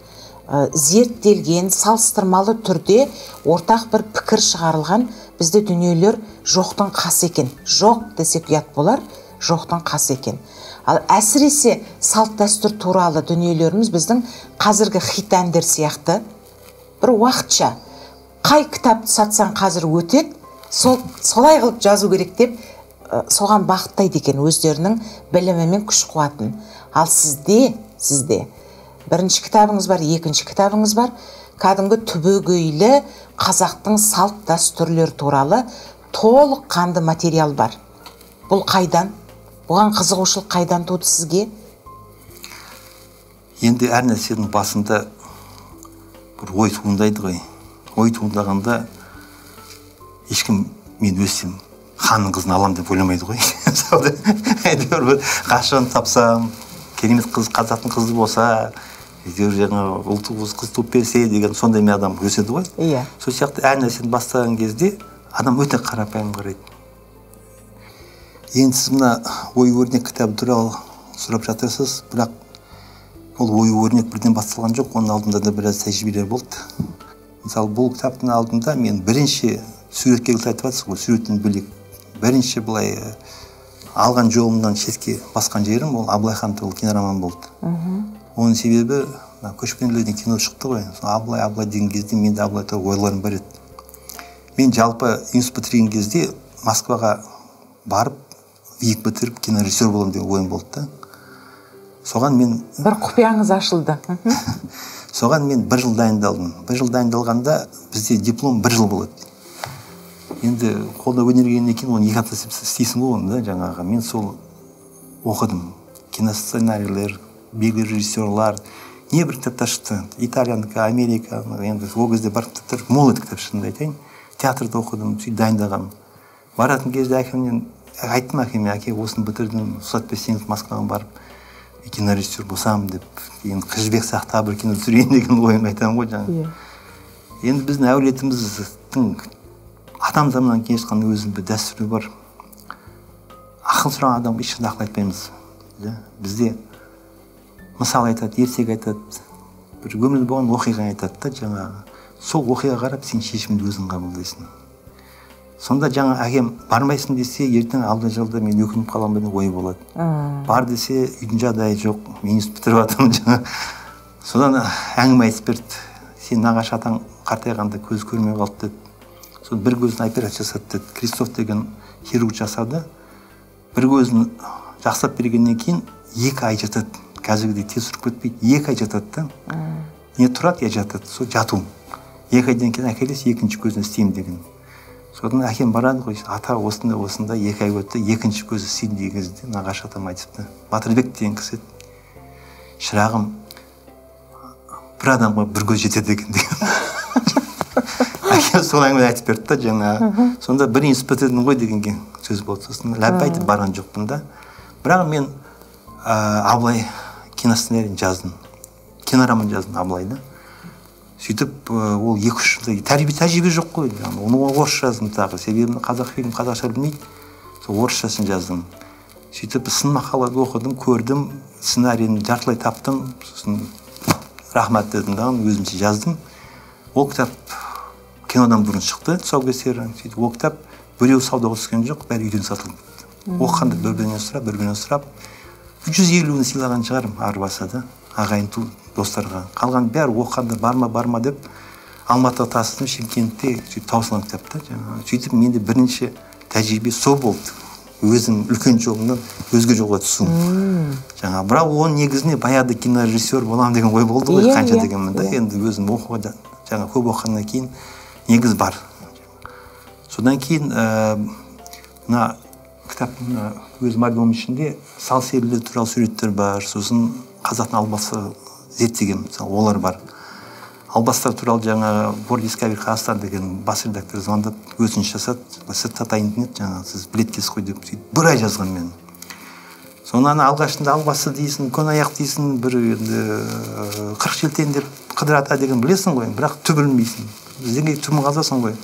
зерттелген, салыстырмалы түрде ортақ бір пікір шығарылған бізде дүниелер жоқтың қасы екен. Жоқ десек ұят болар, жоқтың қасы екен. Ал әсіресе салт дәстүр туралы дүниелеріміз біздің қазіргі хит әндер сияқты бір уақытша қай кітапты сатсаң қазір өтеді, солай қылып жазу керек деп соған бағыттайды екен өздерінің білімі мен күш қуатын. Ал сізде бірінші кітабыңыз бар, екінші кітабыңыз бар, кәдімгі түбегейлі қазақтың салт дәстүрлер туралы толыққанды материал бар. Бұл қайдан? Бұған қызығушылық қайдан туды сізге? Енді әр нәрсенің басында бір ой туындайды ғой. Ой туындағанда ешкім мен өссем ханның қызын алам деп ойламайды ғой. Әйтеуір қашан тапсам, керемет қыз, қазақтың қызы болса, әйтеуір жаңа ұлттық қыз туып берсе деген сондай мен адам өседі ғой. Иә. Сол сияқты әр нәрсені бастаған кезде адам өте қарапайым қарайды. Енді сіз мына ой өрнек кітабы туралы сұрап жатырсыз, бірақ ол ой өрнек бірден басталған жоқ, оның алдында да біраз тәжірибелер болды. Мысалы, бұл кітаптың алдында мен бірінші суретке айтып жатсыз ғой, суреттен бөлек. Бірінші былай алған жолымнан шетке басқан жерім ол Абылай хан туралы кинороман болды. Оның себебі көшпенділерден кино шықты ғой. Абылай деген кезде менде Абылай туралы ойларым бар еді. Мен жалпы институт бітірген кезде Москваға барып, ВИИК бітіріп кинорежиссер боламын деген ойым болды да. Соған мен бір құпияңыз ашылды. Соған мен 1 жыл дайындалдым. 1 жыл дайындалғанда бізде диплом 1 жыл болады. Енді қолда өнергеннен кейін оны 2 апта істейсің ғой оны да жаңағы. Мен сол оқыдым. Киносценарийлер, белгілі режиссерлар, не бір кітаптар шықты. Италиянікі, Америка, енді ол кезде бар кітаптар мол еді кітап шынымды айтайын. Театрда оқыдым, сөйтіп дайындағам. Баратын кезде әкемнен айттым әкеме, әке осыны бітірдім, рұқсат берсеңіз Москваға барып кинорежиссер болсам деп, енді Қыз-Жібек сияқты бір кино түсірейін деген ойын айтамын ғой жаңа. Енді біздің әулетіміздің адам заманнан келе жатқан өзінің бір дәстүрі бар. Ақыл сұраған адам ешқандай ақыл айтпаймыз. Бізде мысал айтады, ертегі айтады, бір өмірде болған оқиға айтады да жаңағы. Сол оқиға қарап сен шешімді өзің қабылдайсың. Сонда жаңа әкем бармайсың десе, ертең алда жалда мен өкініп қаламын деген ой болады. Бар десе, үйдің жағдайы жоқ, мен институт бітіріп жатырмын жаңа. Содан әңгіме айтып берді. Сен нағашы атаң қартайғанда көз көрмей қалды деді. Содан бір көзін операция жасады деді. Кристоф деген хирург жасады. Бір көзін жақсылап бергеннен кейін 2 ай жатады. Қазіргідей тез тұрып кетпейді. 2 ай жатады да. Не тұрады, я жатады. Сол жату. 2 айдан кейін әкелесі 2-ші көзін істеймін деген. Содан әкем барады ғой, ата осында 2 ай өтті, 2-ші көзі істеймін деген кезде нағашы атам айтыпты. Батырбек деген кісі шырағым, бір адамға 1 көз жетеді екен деген. Әкем сол әңгімені айтып берді да жаңа. Сонда 1 институт бітірдің ғой деген сөз болды. Сосын ләббай айтып барған жоқпын да. Бірақ мен Абылай киносценарийін жаздым. Кинороман жаздым Абылайды. Сөйтіп ол 2-3 жылда тәжірибе жоқ қой. Оны орысша жаздым тағы. Себебі қазақ фильм қазақша білмейді. Сол орысшасын жаздым. Сөйтіп сын мақалады оқыдым, көрдім, сценарийін жартылай таптым. Сосын рахмат дедім да, өзімше жаздым. Ол кітап кинодан бұрын шықты, тұсаукесері. Сөйтіп ол кітап біреу саудаға түскен жоқ, бәрі үйден сатылды. Оқығанда бір-бірінен сұрап, 150-ні сыйлаған шығарым арбаса да, ағайын достарға. Қалған бәрі оқығанда барма деп Алматыға тасыдым, Шымкентте сөйтіп таусылған кітапта. Сөйтіп менде бірінші тәжірибе сол болды. Өзім үлкен жолымнан өзге жолға түсу. Бірақ оның негізіне баяғыда кинорежиссер боламын деген ой болды ғой, қанша дегенмін да. Енді өзім оқуға көп оқығаннан кейін негіз бар. Содан кейін мына кітаптың өзім альбомның ішінде сал серілер туралы суреттер бар, сосын қазақтың албасы зерттеген, олар бар. Албастар туралы жаңа World Discovery Қазақстан деген бас редактор звондап өтініш жасады, цитата интернет жаңа сіз білеткесіз ғой деп, 1 ай жазған мен. Сонан алғашында албасы дейсің, көн аяқ дейсің, бір 40 желтен деп қыдырата деген білесің ғой, бірақ түбі білмейсің. Бізден түбін қазасың ғой.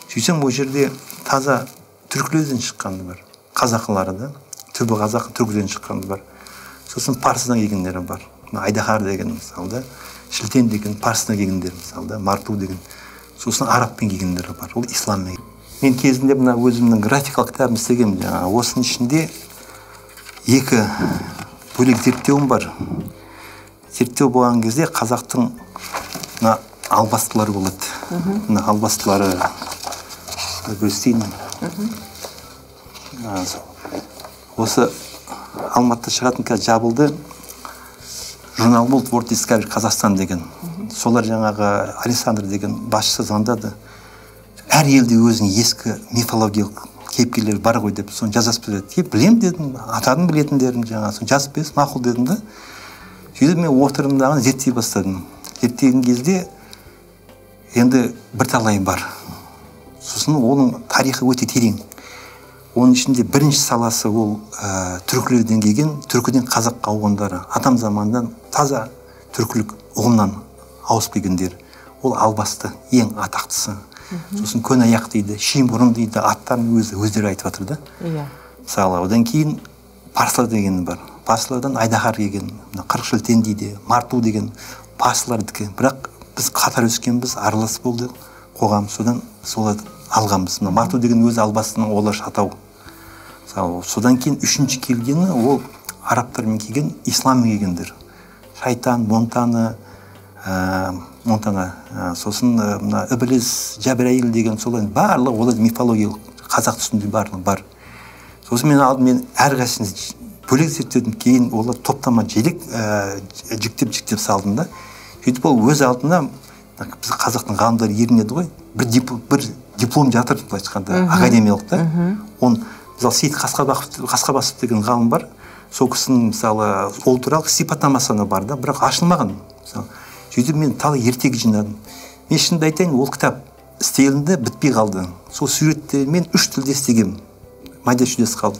Сөйтсем ол жерде таза түркілерден шыққанды бар. Қазақылары да, түбі қазақ түркіден шыққанды бар. Сосын парсыдан келгендері бар. Айдахар деген мысалда, Шілтен деген парсыдан келгендер мысалда, Марту деген. Сосын арабпен келгендері бар. Ол исламмен. Мен кезінде мына өзімнің графикалық кітабын істегенмін. Осының ішінде 2 бөлек зерттеуім бар. Зерттеу болған кезде қазақтың мына албастылары болады. Мына албастылары көрсетейін. Осы Алматыда шығатын қазір жабылды. Журнал болды World Discovery Қазақстан деген. Солар жаңағы Александр деген басшысы звондады. Әр елде өзінің ескі мифологиялық кейіпкерлер бар ғой деп соны жазасып береді. Білем дедім, атадың білетіндерім жаңа соны жазып бересіз, мақұл дедім да. Сөйтіп мен отырдым дағы зерттей бастадым. Зерттеген кезде енді бірталай бар. Сосын оның тарихы өте терең. Оның ішінде бірінші саласы ол түркілерден келген, түркіден қазаққа ауғандары, атам заманынан таза түркілік ұғымнан ауысып келгендер. Ол албасты, ең атақтысы. Сосын көн аяқ дейді, шим бұрын дейді, аттарын өздері айтып жатыр да. Мысалы, одан кейін парсылар деген бар. Парсылардан айдахар деген, қырықшілтен дейді, марту деген парсылардікі. Бірақ біз қатар өскенбіз, аралас болды қоғам, содан соларды алғанбыз. Марту деген өзі албастының олаш атау. Содан кейін үшінші келгені ол арабтармен келген, исламмен келгендер. Шайтан, Монтана, сосын Ибіліс, Жәбірәйіл деген солай барлығы олар мифологиялық қазақ түсінде барлығы бар. Сосын мен алдымен әрқайсысын бөлек зерттедім, кейін олар топтама жіктеп салдым да. Сөйтіп ол өз алдына біз қазақтың ғалымдары ерінеді ғой, бір диплом жатыр былай айтқанда академиялық та. Он мысалы Сейіт Қасқабасов деген ғалым бар. Сол кісінің мысалы ол туралы сипаттамасы бар да, бірақ ашылмаған. Сөйтіп мен талай ертегі жинадым. Мен шынымды айтайын, ол кітап істелінді, бітпей қалды. Сол суреттермен 3 тілде істегем. Майда шүйдесі қалды.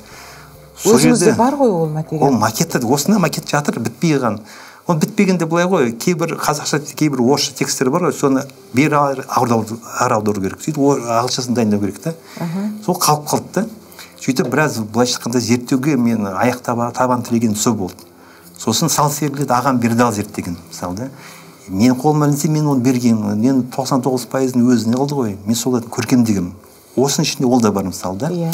Өзіңізде бар ғой ол материал? Ол макет, осында макет жатыр, бітпей қалған. Ол бітпегенде былай ғой, кейбір қазақша, кейбір орысша текстер бар ғой, соны бері аудару керек. Сөйтіп ағылшысын дайындау керек та. Сол қалып қалды да. Сөйтіп біраз былайша айтқанда зерттеуге мен аяқ табан тіреген сол болды. Сосын Салсерледі ағам Бердал зерттеген, мысалы да. Мен қолыма ілінсе, мен оны берген. Мен 99%-ын өзіне қалды ғой. Мен солардың көркемдегім. Осының ішінде ол да бар, мысалы да.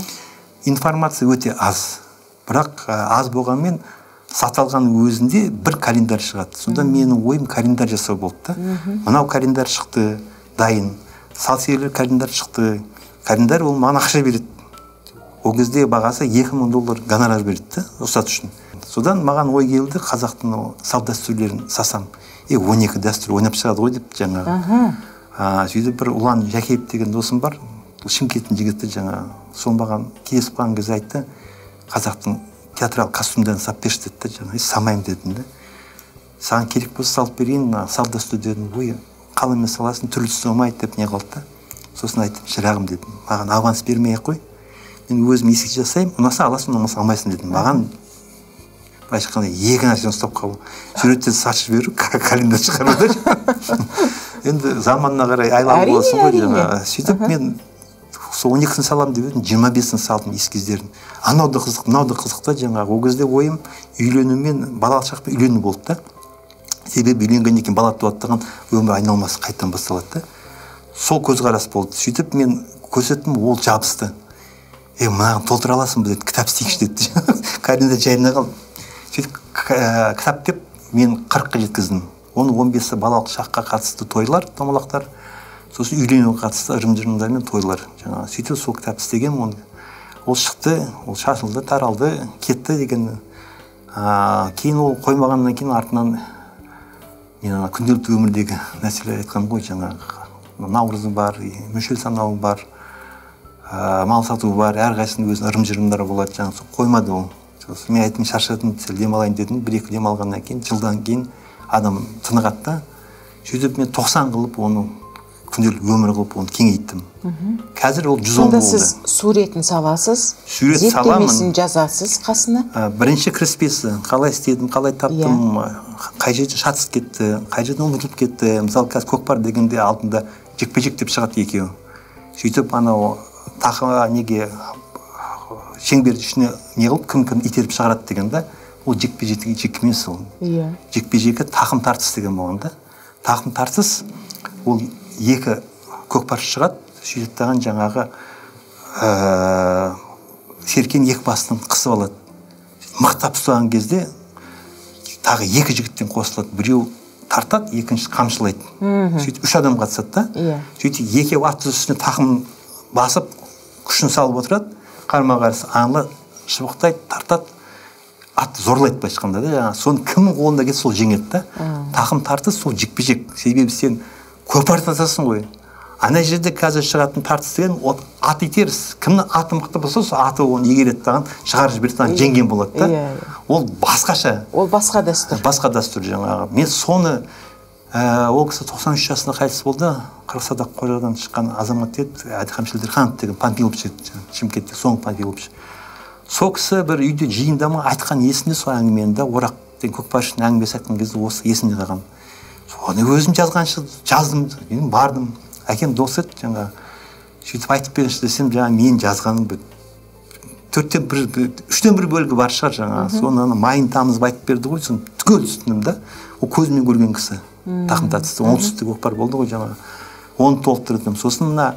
Информация өте аз. Бірақ аз болғанмен саталған өзінде бір календар шығады. Сонда менің ойым календар жасау болды да. Мынау календар шықты, дайын. Салсерлер календар шықты. Календар ол маған ақша береді. Ол кезде бағасы $2000 гонорар берді да, рұқсат үшін. Содан маған ой келді, қазақтың салт дәстүрлерін сасам. 12 дәстүр ойнап шығады ғой деп жаңағы. Сөйтіп бір Ұлан Жәкеев деген досым бар. Шымкенттің жігіті жаңа. Сол маған келесіп қалған кезде айтты, қазақтың театрал костюмдарын сап берші деді жаңа. Самайым дедім де. Саған керек болса салып берейін, салт дәстүрлердің ойы қалымен саласын, түрлісі болмайды деп не қалды да. Сосын айттым, шырағым дедім, маған аванс бермей-ақ қой. Мен өзім есік жасаймын, ұнаса аласың, ұнамаса алмайсың дедім. Маған байшыққанда екі нәрсені ұстап қалу. Суреттерді сатып беру, календар шығару. Енді заманына қарай айланып боласың ғой жаңа. Сөйтіп мен сол 12-сін салам деп едім, 25-сін салдым ескіздерін. Анау да қызық, мынау да қызық та жаңағы. Ол кезде ойым үйленумен, балалық шақпен үйлену болды да. Себебі үйленгеннен кейін бала туады деген өмір айналмасы қайттан басталады да. Сол көзқарас болды. Сөйтіп мен көрсеттім, ол жабысты. Мынаған толтыра аласың ба деді, кітап істейікші деді. Календар жайына қалды. Сөйтіп кітап деп мен 40-қа жеткіздім. Оның 15-і балалық шаққа қатысты тойлар, томалақтар. Сосын үйленуге қатысты ырым-жырымдар мен тойлар. Сөйтіп сол кітап істеген, ол шықты, ол шашылды, таралды, кетті деген. Кейін ол қоймағаннан кейін артынан мен күнделікті өмірдегі нәрселер айтқан ғой жаңағы. Наурызы бар, мүшел санауы бар, мал сату бар, әрқайсының өзінің ырым-жырымдары болады. Жаңағы қоймады ол. Мен айттым, шаршадым, демалайын дедім. 1-2 демалғаннан кейін, жылдан кейін адам тынығатта. Сөйтіп мен 90 қылып оны күнделік өмір қылып оны кеңейттім. Қазір ол 110 болды. Сонда сіз суретін саласыз, сурет саламын, зерттемесін жазасыз қасына? Бірінші кіріспесі, қалай істедім, қалай таптым, қай жерден шатысып кетті, қай жерден ұмытылып кетті. Мысалы, қазір көкпар дегенде алдында жекпе-жек деп шығады екеуі. Сөйтіп анау тақыға неге шеңберді ішіне не қылып, кім итеріп шығарады деген да, ол жекпе-жек емес ол. Жекпе-жегі тақым тартыс деген болған да. Тақым тартыс ол екі көкпаршы шығады, сөйтіп жаңағы серкен екі басын қысып алады. Мықтап ұстаған кезде тағы екі жігіттен қосылады. Біреу тартады, екінші қамшылайды. Сөйтіп 3 адам қатысады да. Сөйтіп екеуі аттың үстіне тақым басып, күшін салып отырады. Қарма-қарсы аңлы шыбықтайды, тартады, атты зорлайды былай айтқанда да. Соны кімнің қолында кетсе сол жеңеді да. Тақым тартыс сол жекпе-жек. Себебі сен көкпар тартасың ғой. ана жерде қазір шығатын тартыс деген ат итеріс. Кімнің аты мықты болса, сол аты оны егереді даған шығарып жібереді, жеңген болады да. Ол басқаша. Ол басқа дәстүр. Басқа дәстүр жаңағы. Мен соны ол кісі 93 жасында қайтыс болды. Қырықсадақ қожадан шыққан азамат еді, Әдіхам Шілдерханов деген Панфилович еді, Шымкентте, соңғы Панфилович. Сол кісі бір үйде жиында ма айтқан есінде сол әңгімені да Орақ деген көкбасшының әңгімесі айтқан кезде осы есімде қалған. Соны өзім жазғанша жаздым, бардым. Әкем дос еді, жаңа сөйтіп айтып беріңізші десем, жаңа мен жазғаным үштен бір бөлігі бар шығар жаңа. Соны майын тамызып айтып берді ғой, соны түгел түсіндім да. Ол көзімен көрген кісі. Тақым татысты, оңтүстік көкпар болды ғой жаңа. Оны толықтырдым. Сосын мына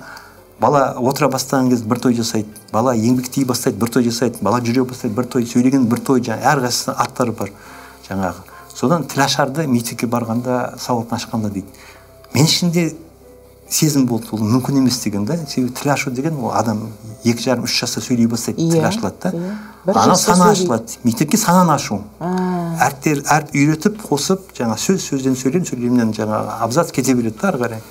бала отыра бастаған кезде бір той жасайды, бала еңбектей бастайды, бір той жасайды, бала жүре бастайды, бір той, сөйлеген бір той, жаңа әрқайсысының аттары бар жаңағы. Содан тілашарды мектепке барғанда, сауатын ашқанда дейді. Мен ішінде сезім болды, ол мүмкін емес деген да. Себебі тіл ашу деген ол адам 2,5-3 жаста сөйлей бастайды, тіл ашылады да. Ана сана ашылады. Мектепке сананы ашу. Әріп үйретіп, қосып, жаңа сөзден сөйлемнен жаңа абзац кете береді ары қарай.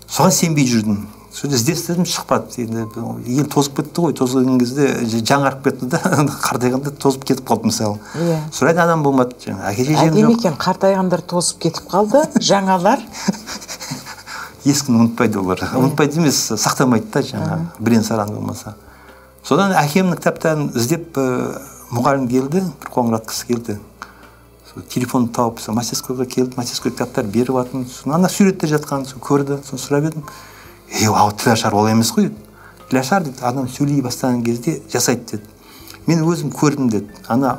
Соған сенбей жүрдім. Сөз іздестірдім, шықпады. Ел тозып кетті ғой, тозған кезде жаңарып кетті да, қартайғанда тозып кетіп қалды мысалы. Сұрайды адам болмады, жаңа әке-шешем жоқ. Әдемі екен, қартайғандар тозып кетіп қалды, жаңалар. Ескіні ұмытпайды олар. Ұмытпайды емес, сақтамайды да жаңа, бірен-саран болмаса. Содан әкемнің кітаптарын іздеп мұғалім келді, бір қоңырат кісі келді. Телефонды тауып, мастерскойға келді, мастерской кітаптар беріп атын. Ана суретте жатқан, көрді, соны сұрап едім. Тілашар ол емес қой. Тілашар дейді, адам сөйлей бастаған кезде жасайды деді. Мен өзім көрдім деді. Ана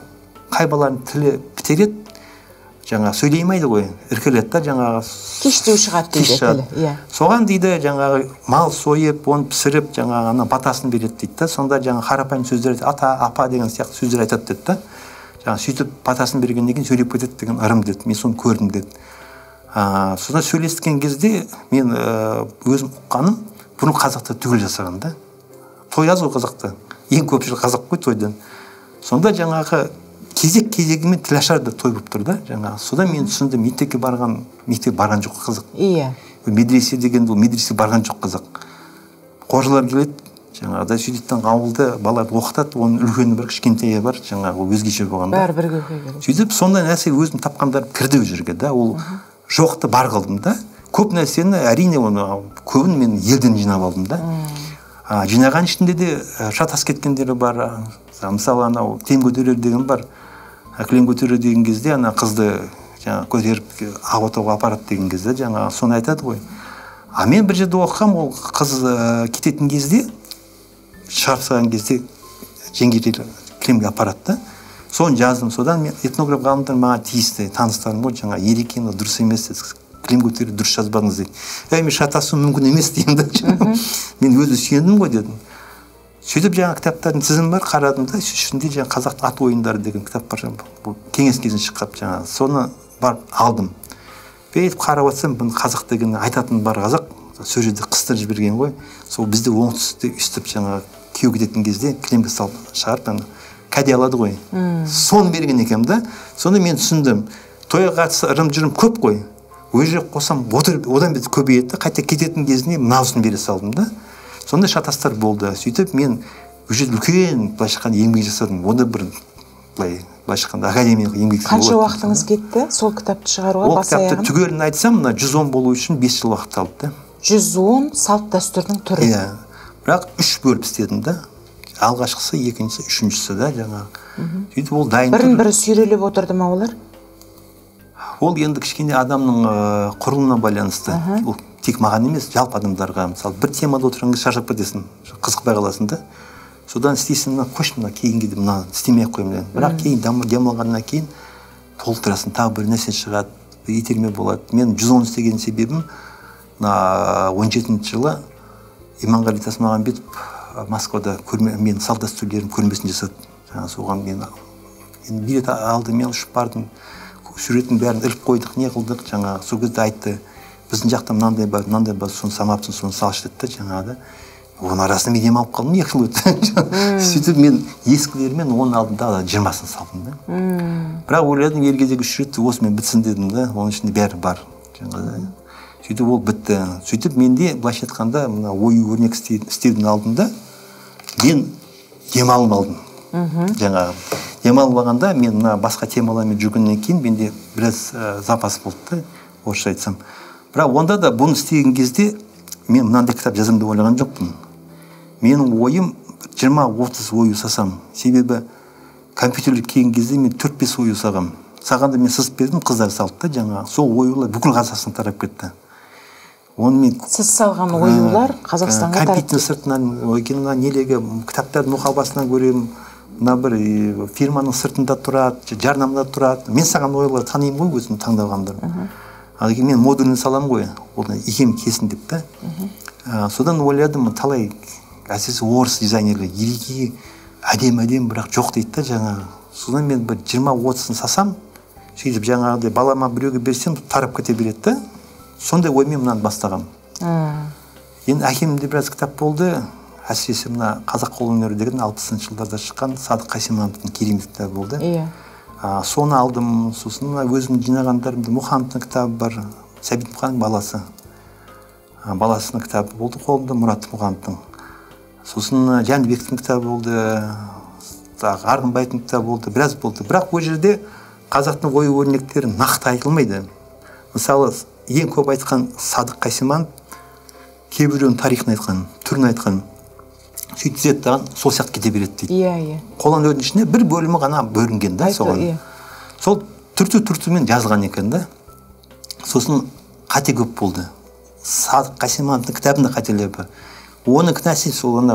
қай баланың тілі бітереді, жаңа сөйлеймайды ғой, іркіледі да жаңағы. Кештеу шығады дейді тілі. Соған дейді жаңағы мал сойып, оны пісіріп, жаңағы ана батасын береді дейді да. Сонда жаңа қарапайым сөздер ата, апа деген сияқты сөздер айтады деді да. Жаңа сөйтіп батасын бергеннен кейін сөйлеп кетеді деген ырым деді. Мен соны көрдім деді. Содан сөйлескен кезде мен өзім ұққаным бұрын қазақта түгел жасаған да. Той аз ғой қазақта. Ең көпшілік қазақ қой тойдан. Сонда жаңағы кезек-кезегімен тілашарда той болып тұр да жаңағы. Содан мен түсіндім, мектепке барған жоқ қазақ. Иә. Медресе деген ол медресе барған жоқ қазақ. Қожалар келеді, жаңағыда сөйтетін ауылда балаларды оқытады, оның үлкені бар, кішкентайы бар, жаңағы өзгеше болғанда. Бәрі бірге келеді. Сөйтіп сондай нәрсе өзім тапқандарым кірді ол жерге да. Ол жоқты бар қылдым да. Көп нәрсені әрине оны көбін мен елден жинап алдым да. Жинаған ішінде де шатас кеткендері бар. Мысалы анау кілем көтерер деген бар. Кілем көтерер деген кезде ана қызды жаңа көтеріп ағытуға апарады деген кезде жаңа соны айтады ғой. Мен бір жерде оқығам, ол қыз кететін кезде шығарып салған кезде жеңгелер кілемге апарады да. Соны жаздым. Содан мен этнограф ғалымдар маған тиісті таныстарым ғой, жаңа ерекен дұрыс емес деді. Кілем көтеріп дұрыс жазбадыңыз дейді. Мен шатасу мүмкін емес деймін да. Мен өзі сүйендім ғой дедім. Сөйтіп жаңа кітаптардың тізімі бар, қарадым да, ішінде жаңа қазақ ат ойындары деген кітап бар. Бұл кеңес кезінде шыққан жаңа. Соны барып алдым. Бейтіп қарап отырсам, бұны қазақ деген айтатын бар қазақ, сол жерде қыстырып жіберген ғой. Сол бізде оңтүстікте үстіп жаңа күйеу кететін кезде кілемге салып шығарып, кәде алады ғой. Соны берген екем да. Сонда мен түсіндім. Тойға қатысы ырым-жырым көп қой. Өзі қосам, одан бет көбейеді, қайта кететін кезінде мынаусын бере салдым да. Сонда шатастар болды. Сөйтіп мен уже үлкен былай шыққанда еңбек жасадым. Онда бір былай шыққанда академиялық еңбек. Қанша уақытыңыз кетті сол кітапты шығаруға бас аяғын? Ол кітапты түгелін айтсам, мына 110 болу үшін 5 жыл уақыт алды да. 110 салт дәстүрдің түрі. Иә. Бірақ 3 бөліп істедім да. Алғашқысы, екіншісі, үшіншісі да жаңа. Сөйтіп ол дайын. Бірін-бірі сүйрелеп отырды ма олар? Ол енді кішкене адамның құрылымына байланысты. Ол тек маған емес, жалпы адамдарға. Мысалы, бір темада отырған кезде шаршап кетесің, қызықпай қаласың да. Содан істейсің, қош мына кейінге де мына істемей-ақ қоймын. Бірақ кейін демалғаннан кейін толықтырасың, тағы бір нәрсе шығады, итерме болады. Мен 110 істеген себебім 17-ші жылы Иманғали Тасмағамбетов Москвада мен салт дәстүрлерінің көрмесін жасады. Соған мен билет алды, мен ұшып бардым. Суреттің бәрін іліп қойдық, не қылдық, жаңағы сол кезде айтты, біздің жақта мынандай бар, соны самапсың, соны салшы деді жаңағы. Оның арасында мен алып қалдым, 2 жыл өтті. Сөйтіп мен ескілермен оның алдында 20-сын салдым да. Бірақ ойладым, ер кезегі 3 рет осымен бітсін дедім да, оның ішінде бәрі бар. сөйтіп ол бітті. Сөйтіп менде былайша айтқанда мына ою өрнек істеудің алдында мен демалып алдым. Жаңағы демалып алғанда мен мына басқа темалармен жүргеннен кейін менде біраз запас болды да, орысша айтсам. Бірақ онда да бұны істеген кезде мен мынандай кітап жазамын деп ойлаған жоқпын. Менің ойым 20-30 ою сасам. Себебі компьютерлік келген кезде мен 4-5 ою сағам. Сағанда мен сызып бердім, қыздар салды да, жаңағы сол оюлар бүкіл Қазақстан тарап кетті. Сіз салған оюлар Қазақстанға тарап кетті. Компьютер сыртынан, нелегі кітаптардың мұқабасынан көремін. Мына бір фирманың сыртында тұрады, жарнамада тұрады. Мен саған оюлар танимын ғой, өзім таңдағандар. Ал кейін мен модулін салам ғой, ол икем кесін деп та. Содан ойладым, талай әсіресе орыс дизайнерлер елге әдем бірақ жоқ дейді да жаңағы. Содан мен бір 20-30-ын сасам, сөйтіп жаңағыдай балама біреуге берсем тарап кете береді да. Сондай оймен мынаны бастағам. Енді әкемде біраз кітап болды. Әсіресе мына қазақ қолөнері деген 60-шы жылдарда шыққан Садық Қасимановтың керемет кітабы болды. Соны алдым. Сосын өзім жинағандарымды Мұхановтың кітабы бар. Сәбит Мұханов баласы. Баласының кітабы болды қолымда, Мұрат Мұхановтың. Сосын Жәнібектің кітабы болды. Арғынбайдың кітабы болды. Біраз болды. Бірақ ол жерде қазақтың ою өрнектері нақты айтылмайды. Мысалы, ең көп айтқан Садық Қасиманов кейбіреуінің тарихын айтқан, түрін айтқан. Сөйтіп зеттаған, сол сияқты кете береді дейді. Қолөнердің ішіне бір бөлімі ғана бөлінген да соған. Сол түрту-түртумен жазылған екен да. Сосын қате көп болды. Садық Қасимановтың кітабында қателер бар. Оның кінәсі сол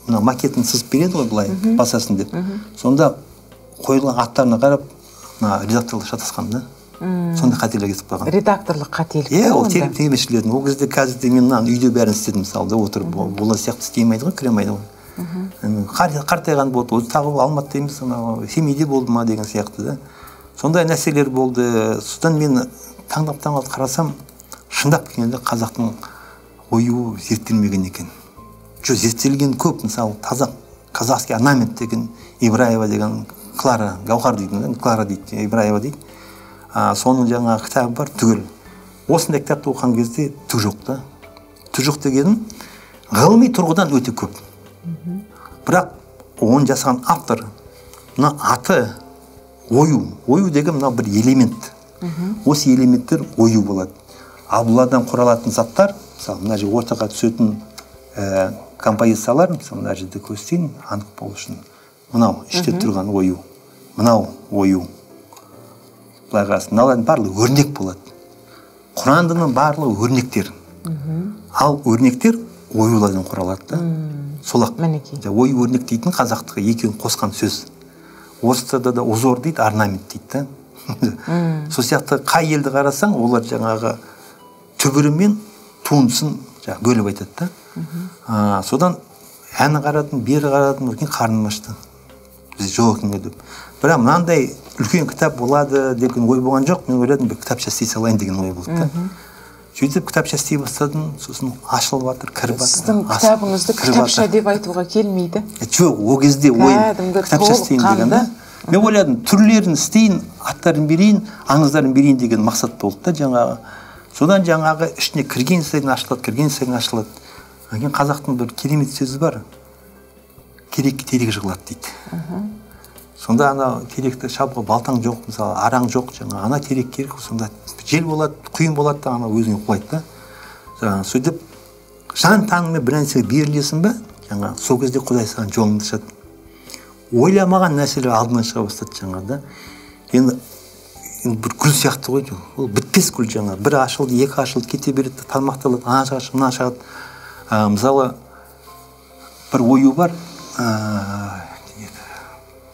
макетін сызып береді ғой былай, басасын деп. Сонда қойылған аттарына қарап, редакторлар шатасқан да. Сонда қателер кетіп қалған. Редакторлық қателік. Ол теріп-термешілердің. Ол кезде қазірде мен үйде бәрін істедім, мысалы, отырып, олар сияқты істемейді ғой, кіремейді ғой. Қартайған болды, өзі тағы Алматыда емес, Семейде болды ма деген сияқты да. Сондай нәрселер болды. Содан мен таңдап қарасам, шындап келгенде қазақтың ою зерттелмеген екен. Зерттелген көп, мысалы, казахский орнамент деген Ибраева деген Клара, Гаухар дейді, Клара дейді, Ибраева дейді. Соның жаңағы кітабы бар, түгел. Осындай кітапты оқыған кезде түк жоқ та. Түк жоқ дегенім ғылыми тұрғыдан өте көп. Бірақ оны жасаған автор, мына аты ою. Ою деген мына бір элемент. Осы элементтер ою болады. Ал бұлардан құралатын заттар, мысалы, мына жерде ортаға түсетін композициялар, мысалы, мына жерде көрсетейін, анық болу үшін. Мынау іште тұрған ою. Мынау ою. Мыналардың барлығы өрнек болады. Құрандының барлығы өрнектер. Ал өрнектер оюлардан құралады. Солақ. Ой өрнек дейтін қазақтығы екеуін қосқан сөз. Орыстарда да узор дейді, орнамент дейді. Сол сияқты қай елді қарасаң, олар жаңағы түбірі мен туындысын бөліп айтады. Содан әні қарадым, бері қарадым, өткен қарным ашты. Біз жоқ екен деп. Бірақ мынандай үлкен кітап болады деген ой болған жоқ. Мен ойладым, бір кітапша істей салайын деген ой болды. Сөйтіп кітапша істей бастадым, сосын ашылып жатыр, кіріп жатыр. Сіздің кітабыңызды кітапша деп айтуға келмейді. Жоқ, ол кезде ойым кітапша істейін деген да. Мен ойладым, түрлерін істейін, аттарын берейін, аңыздарын берейін деген мақсат болды да жаңағы. Содан жаңағы ішіне кірген сайын ашылады, кірген сайын ашылады. Кейін қазақтың бір керемет сөзі бар. Керекке терек жығылады дейді. Сонда ана теректі шабуға балтаң жоқ, мысалы, араң жоқ, жаңа ана терек керек, сонда жел болады, құйын болады да, ана өзіңе құлайды да. Сөйтіп, жан таңымен бір нәрсеге берілесің бе, жаңа сол кезде Құдай саған жолыңды ашады. Ойламаған нәрселер алдынан шыға бастады жаңа да. Енді бір гүл сияқты ғой, ол бітпес гүл жаңа. Бір ашылды, екі ашылды, кете береді, тармақталады, ана шығады, мына шығады. Мысалы, бір ою бар,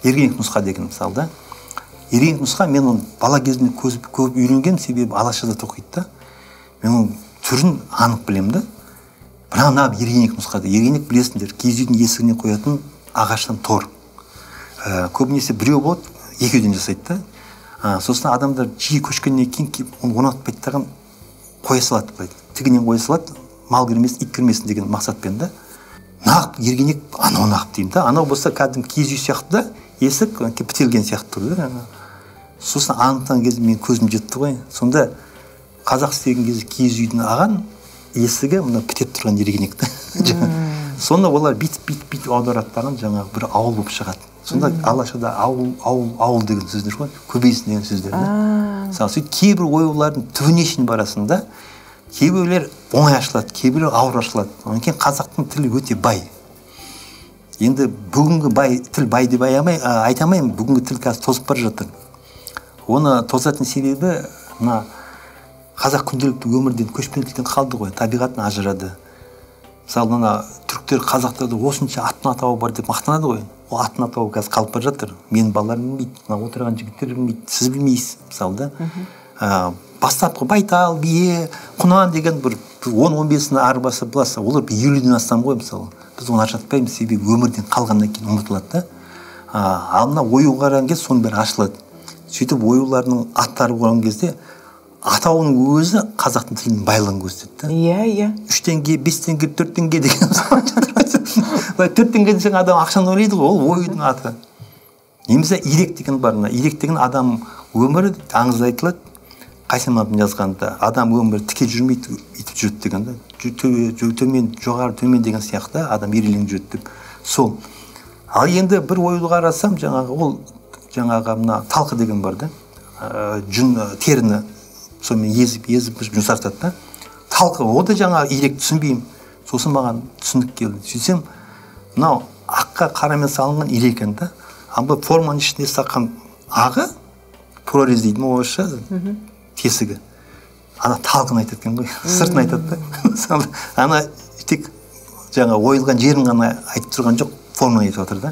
Ергенек нұсқа деген мысалы да. Ергенек нұсқа мен оны бала кезімде көп үйренген, себебі Алашада тоқиды да. Мен оның түрін анық білем да. Бірақ ана ергенек нұсқада. Ергенек білесіңдер, киіз үйдің есігіне қоятын ағаштан тор. Көбінесе біреу болады, екеуден жасайды да. Сосын адамдар жиі көшкеннен кейін оны орнатпайдыған қоя салады дейді. Тігінен қоя салады, мал кірмесін, ит кірмесін деген мақсатпен да. Нағып ергенек анау нағып деймін да. Анау болса кәдімгі киіз үй сияқты да. Есік бітелген сияқты тұрды. Сосын анықтан кезде мен көзім жетті ғой. Сонда қазақ істеген кезде киіз үйдің аған есігі мына бітеп тұрған ерегенек та. Сонда олар бит аудараттаған жаңағы бір ауыл болып шығады. Сонда алашада ауыл деген сөздер ғой, көбейсін деген сөздер. Мысалы, сөйтіп кейбір оюлардың түбіне шейін барасында, кейбіреулер оңай ашылады, кейбіреулер ауыр ашылады. Онан кейін қазақтың тілі өте бай. Енді бүгінгі тіл бай деп айта алмаймын, бүгінгі тіл қазір тозып бара жатыр. Оны тозатын себебі мына қазақ күнделікті өмірден көшпенділіктен қалды ғой, табиғаттан ажырады. Мысалы, мына түріктер қазақтарда осынша аттың атауы бар деп мақтанады ғой. Ол аттың атауы қазір қалып бара жатыр. Менің балаларым білмейді, мына отырған жігіттер білмейді, сіз білмейсіз, мысалы да. Бастапқы Байтал, Бие, Құнан деген бір 10-15-ні арбасы бұласа, олар 50-ден астам ғой, мысалы. Біз оны ажыратпаймыз, себебі өмірден қалғаннан кейін ұмытылады да. Ал мына ою қараған кезде соның бәрі ашылады. Сөйтіп оюларының аттары болған кезде атауының өзі қазақтың тілінің байлығын көрсетеді. Иә. 3 теңге, 5 теңге, 4 теңге деген. 4 теңге десең адам ақшаны ойлайды ғой, ол ойдың аты. Немесе ирек деген бар. Ирек деген адам өмірі аңызда айтылады. Қайсымовтың жазғанда адам өмірі тіке жүрмейді, өйтіп жүреді деген. Төмен, жоғары, төмен деген сияқты адам ирелеңдеп жүреді деп. Сол. Ал енді бір ойды қарасам, жаңағы мына талқы деген бар да. Жүн теріні сонымен езіп жұмсартады да. Талқы, о да жаңағы ирек түсінбеймін. Сосын маған түсіндік келді. Сөйтсем, мынау аққа қарамен салынған ирек екен да. Ал бұл форманың ішінде саққан ағы, прорез дейді ме орысша, тесігі. Ана талқын айтады екен ғой, сыртын айтады да. Ана тек жаңа ойылған жерін ғана айтып тұрған жоқ, форманы айтып отыр да.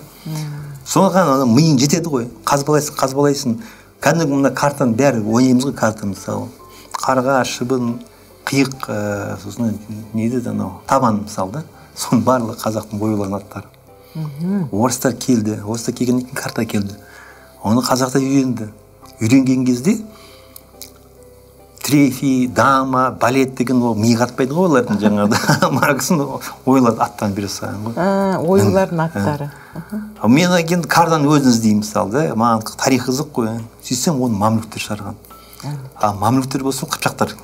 Соған миың жетеді ғой, қазбалайсың. Кәдімгі мына картаның бәрі ойнаймыз ғой, карта мысалы. Қарға, шыбын, қиық, сосын не дейді анау, табан мысалы да. Соның барлығы қазақтың оюлаған аттары. Орыстар келді, орыстар келгеннен кейін карта келді. Оны қазақта үйренді. Үйренген кезде трефи, дама, балет деген ол миға артпайды ғой олардың жаңағыда. Марксын ойлады аттан бере салған ғой. Оюлардың аттары. Мен енді картаны өзін іздеймін мысалы да. Маған тарих қызық қой. Сөйтсем оны мамлюктер шығарған. Мамлюктер болса қыпшақтар.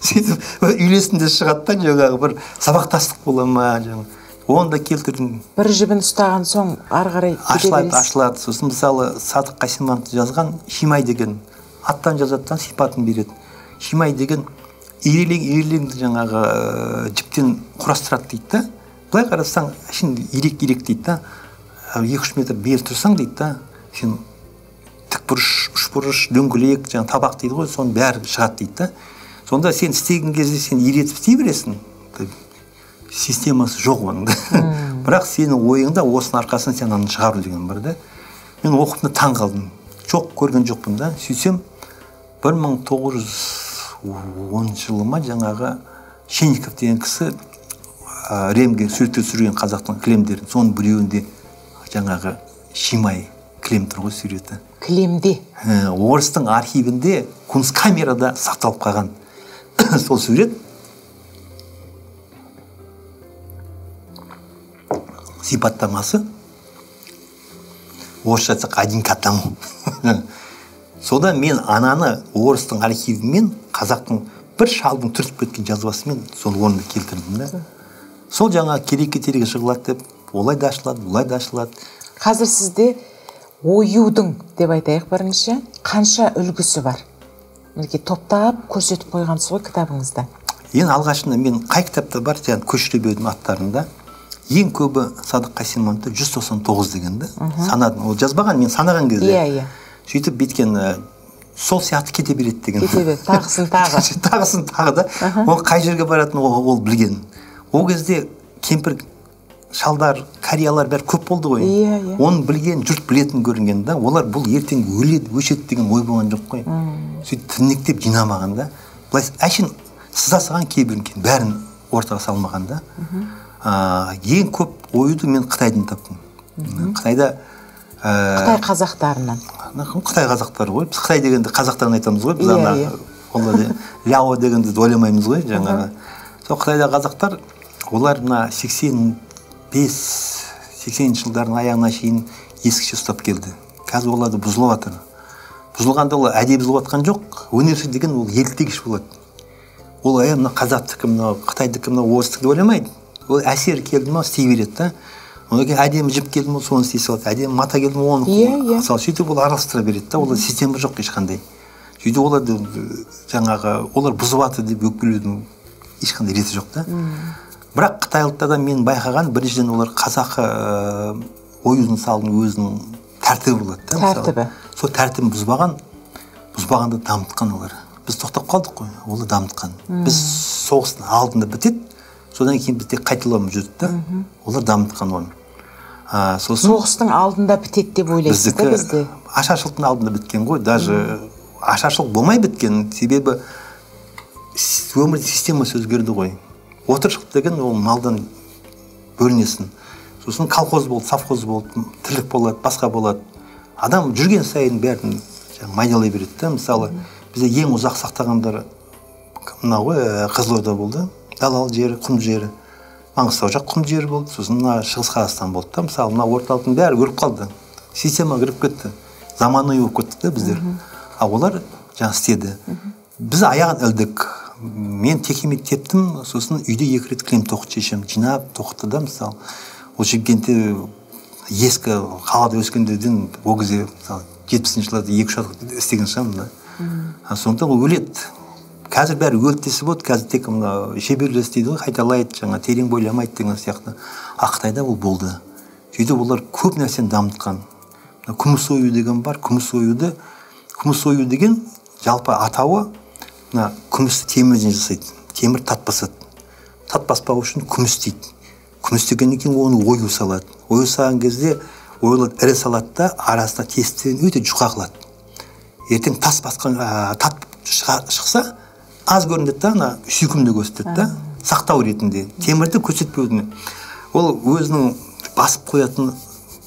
Сөйтіп үйлесінде шығады да жаңағы бір сабақтастық бола ма жаңағы. Оны да келтірдім. Бір жібін ұстаған соң ары қарай кете бересіз. Ашылады. Сосын мысалы Садық Қасимов жазған Шимай деген аттан жазаттан сипатын береді. Шимай деген ирелеңді жаңағы жіптен құрастырады дейді да. Былай қарасаң, сен ирек дейді да. 2-3 метр бері тұрсаң дейді да. Сен тікбұрыш, үшбұрыш, дөңгелек, жаңағы табақ дейді ғой, соның бәрі шығады дейді да. Сонда сен істеген кезде сен иретіп істей бересің. Системасы жоқ оның. Бірақ сенің ойыңда осының арқасында сен аны шығару деген бар да. Мен оқып таң қалдым. Жоқ көрген жоқпын да. Сөйтсем 1910 жылы ма жаңағы Шенников деген кісі Ремге суреттер түсірген қазақтың кілемдерін. Соның біреуінде жаңағы Шимай кілем тұр ғой суреті. Кілемде. Орыстың архивінде Кунсткамерада сақталып қалған сол сурет. Сипаттамасы орысша айтсақ один к одному. Содан мен ананы орыстың архивімен қазақтың бір шалдың түртіп кеткен жазбасымен сол орынды келтірдім да. Сол жаңа керек-керегі жығылады деп, олай да ашылады, бұлай да ашылады. Қазір сізде оюдың деп айтайық бірінші, қанша үлгісі бар? Мінекей топтап көрсетіп қойғансыз ғой кітабыңызда. Ең алғашында мен қай кітапта бар, жаңа көшіребеудің аттарында ең көбі Садық Қасимовта 199 дегенді санадым. Ол жазбаған, мен санаған кезде. Иә. Сөйтіп беткен сол сияқты кете береді деген. Кете береді, тағысын тағы. Тағысын тағы да. Ол қай жерге баратын ол білген. Ол кезде кемпір шалдар, кариялар бәрі көп болды ғой. Иә. Оны білген, жұрт білетін көрінген да. Олар бұл ертең өледі, өшеді деген ой болған жоқ қой. Сөйтіп тірнектеп жинамаған да. Былай әшін сызасыған кейбірін бәрін ортаға салмаған да. Ең көп ойды мен Қытайдан таптым. Қытайда Қытай қазақтарынан. Қытай қазақтары ғой. Біз Қытай дегенде қазақтарын айтамыз ғой. Біз ана ляо дегенді ойламаймыз ғой жаңағы. Сол Қытайда қазақтар, олар мына 85-80 жылдардың аяғына шейін ескіше ұстап келді. Қазір оларды бұзылып жатыр. бұзылғанда ол әдейі бұзылып жатқан жоқ. Өнер деген ол еліктегіш болады. Ол мына қазақтікі, мына қытайдікі, мына орыстікі деп ойламайды. Ол әсер келді ма істей береді да. Одан кейін әдемі жіп келді ма соны істей салады. Әдемі мата келді ма оны мысалы сөйтіп ол араластыра береді да. Олар система жоқ ешқандай. Сөйтіп оларды жаңағы олар бұзып жатыр деп өкпелеудің ешқандай реті жоқ та. Бірақ қытайлықтарда мен байқаған біріншіден олар қазақы ойын салдың өзінің тәртібі болады да. Тәртібі. Сол тәртібін бұзбағанды дамытқан олар. Біз тоқтап қалдық қой, олар дамытқан. Біз соғыстың алдында бітеді, содан кейін біз тек қайталауымыз жүрді да. Олар дамытқан оны. Соғыстың алдында бітеді деп ойлайсыз да бізде? Ашаршылықтың алдында біткен ғой, даже ашаршылық болмай біткен, себебі өмір системасы өзгерді ғой. Отыршылық деген ол малдан бөлінесің. Сосын колхоз болды, совхоз болды, тірлік болады, басқа болады. Адам жүрген сайын бәрін майдалай береді да. Мысалы, бізде ең ұзақ сақтағандар мына ғой Қызылорда болды, далалы жері, құм жері. Маңғыстау жақ құм жері болды, сосын мына Шығыс Қазақстан болды да. Мысалы, мына орталықтың бәрі өліп қалды. Система кіріп кетті. Заманауи болып кеттік та біздер. А олар жаңа істеді. Біз аяғын ілдік. Мен текемет тептім, сосын үйде 2 рет кілем тоқыт шешем, жинап тоқытты да, мысалы. Ол Шымкентте ескі қалада өскендерден ол кезде мысалы 70-ші жылдарда 2-3 жыл істеген шығармын да. Сондықтан ол өледі. Қазір бәрі өлді десе болады, қазір тек мына шеберлер істейді ғой, қайталайды, жаңа терең бойламайды деген сияқты. Қытайда ол болды. Сөйтіп олар көп нәрсені дамытқан. Күміс ою деген бар, күміс ою деген жалпы атауы мына күмісті темірден жасайды. Темір тат басады. Тат баспау үшін күміс дейді. Күміс дегеннен кейін оны ою салады. Ою салған кезде ойлады ірі салады да, арасында тесттен өте жұқа қылады. Ертең тас басқан тат шықса, аз көрінеді да, ана сүйкімді көрсетеді да, сақтау ретінде. Темірді көрсетпеудің. Ол өзінің басып қоятын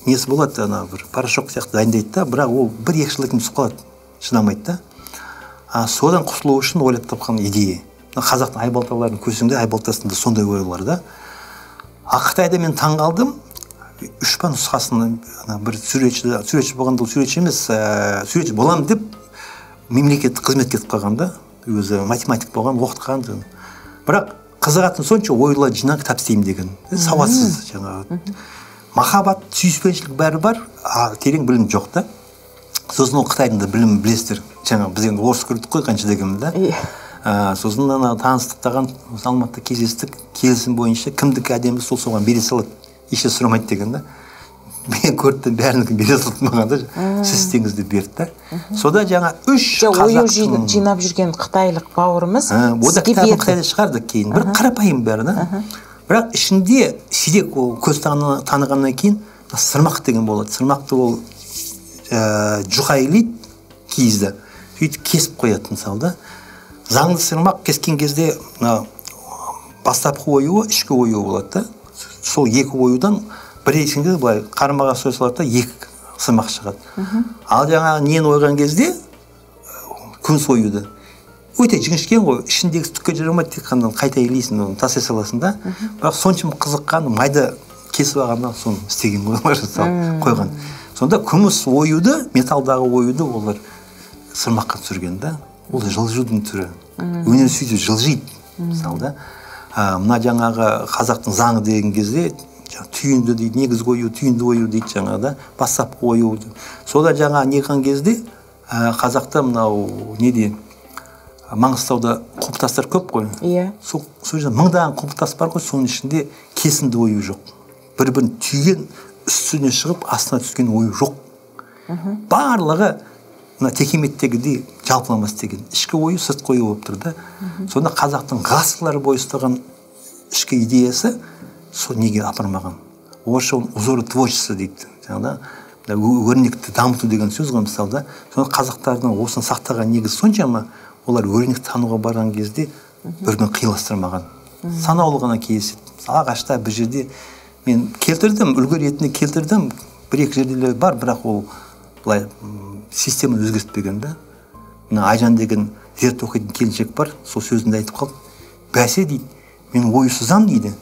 несі болады, ана бір порошок сияқты дайындайды да, бірақ ол 1-2 жылдан кейін түсіп қалады, шыдамайды да. Содан құтылу үшін ойлап тапқан идея. Қазақтың айбалталарын көрсеңде, айбалтасында сондай ойлар да. Қытайда мен таң қалдым, 3 нұсқасын бір суретші болғанда, суретші емес, суретші боламын деп мемлекеттік қызмет кетіп қалған да, өзі математик болған, оқытқан. Бірақ қызығатын сонша ойлар жинақ кітап істеймін деген, сауатсыз жаңағы. Махаббат, сүйіспеншілік бәрі бар, терең білім жоқ та. Сосын ол Қытайдың да білімін білесіздер. Жаңа біз енді орыс көрдік қой қанша дегенім да. Сосын таныстықтаған Алматыда кездестік, келісім бойынша кімдікі әдемі сол соған бере салады. Еше сұрамайды деген да. Мен көрдім бәрінікін бере салды маған да. Сіз істеңіз деп берді да. Сода жаңа 3 қазақтың... Ою жинап жүрген қытайлық бауырымыз ода кітабын Қытайда шығардық кейін. Бір қарапайым бәрі да. Бірақ ішінде сирек ол көз танығаннан кейін сырмақ деген болады. Сырмақты ол жұқа илейді киізді. Сөйтіп кесіп қояды мысалы да. Заңды сырмақ кескен кезде бастапқы оюы, ішкі оюы болады да. Сол 2 оюдан біресінде былай қармаға сой салады да 2 сырмақ шығады. Ал жаңағы нені ойған кезде күміс оюды. Өте жіңішкен ғой, ішіндегі түкке жарамайды, тек қана қайта илейсің, оны тастай саласың да. Бірақ соншама қызыққан, майда кесіп алғаннан соны істеген олар қойған. Сонда күміс оюды, металдағы оюды олар сырмаққа түсірген да. Ол жылжудың түрі. Өнер сөйтіп жылжиды, мысалы да. Мына жаңағы қазақтың заңы деген кезде түйінді дейді, негізгі ою, түйінді ою дейді жаңағы да, бастапқы ою. Сода жаңа неған кезде қазақта мынау неде Маңғыстауда құлпытастар көп қой. Иә. Сол жерде мыңдаған құлпытас бар ғой, соның ішінде кесінді ою жоқ. Бір-бірін түйген, үстіне шығып, астына түскен ою жоқ. Барлығы мына текеметтегідей жалпыламас деген. Ішкі ою, сыртқы ою болып тұр да. Сонда қазақтың ғасырлар бойы ұстаған ішкі идеясы сол неге апармаған. Орысша узоры творчество дейді. Жаңағыда өрнекті дамыту деген сөз ғой мысалда. Сонда қазақтардың осыны сақтаған негізі соншама олар өрнекті тануға барған кезде бір-бірін қиыластырмаған. Санаулы ғана кездеседі. Ағашта бір жерде мен келтірдім, үлгі ретінде келтірдім. 1-2 жерделер бар, бірақ ол былай системаны өзгертпеген да. Мына Айжан деген зерт оқитын келіншек бар, сол сөзінде айтып қалды. Бәсе дейді, мен ою сызам дейді.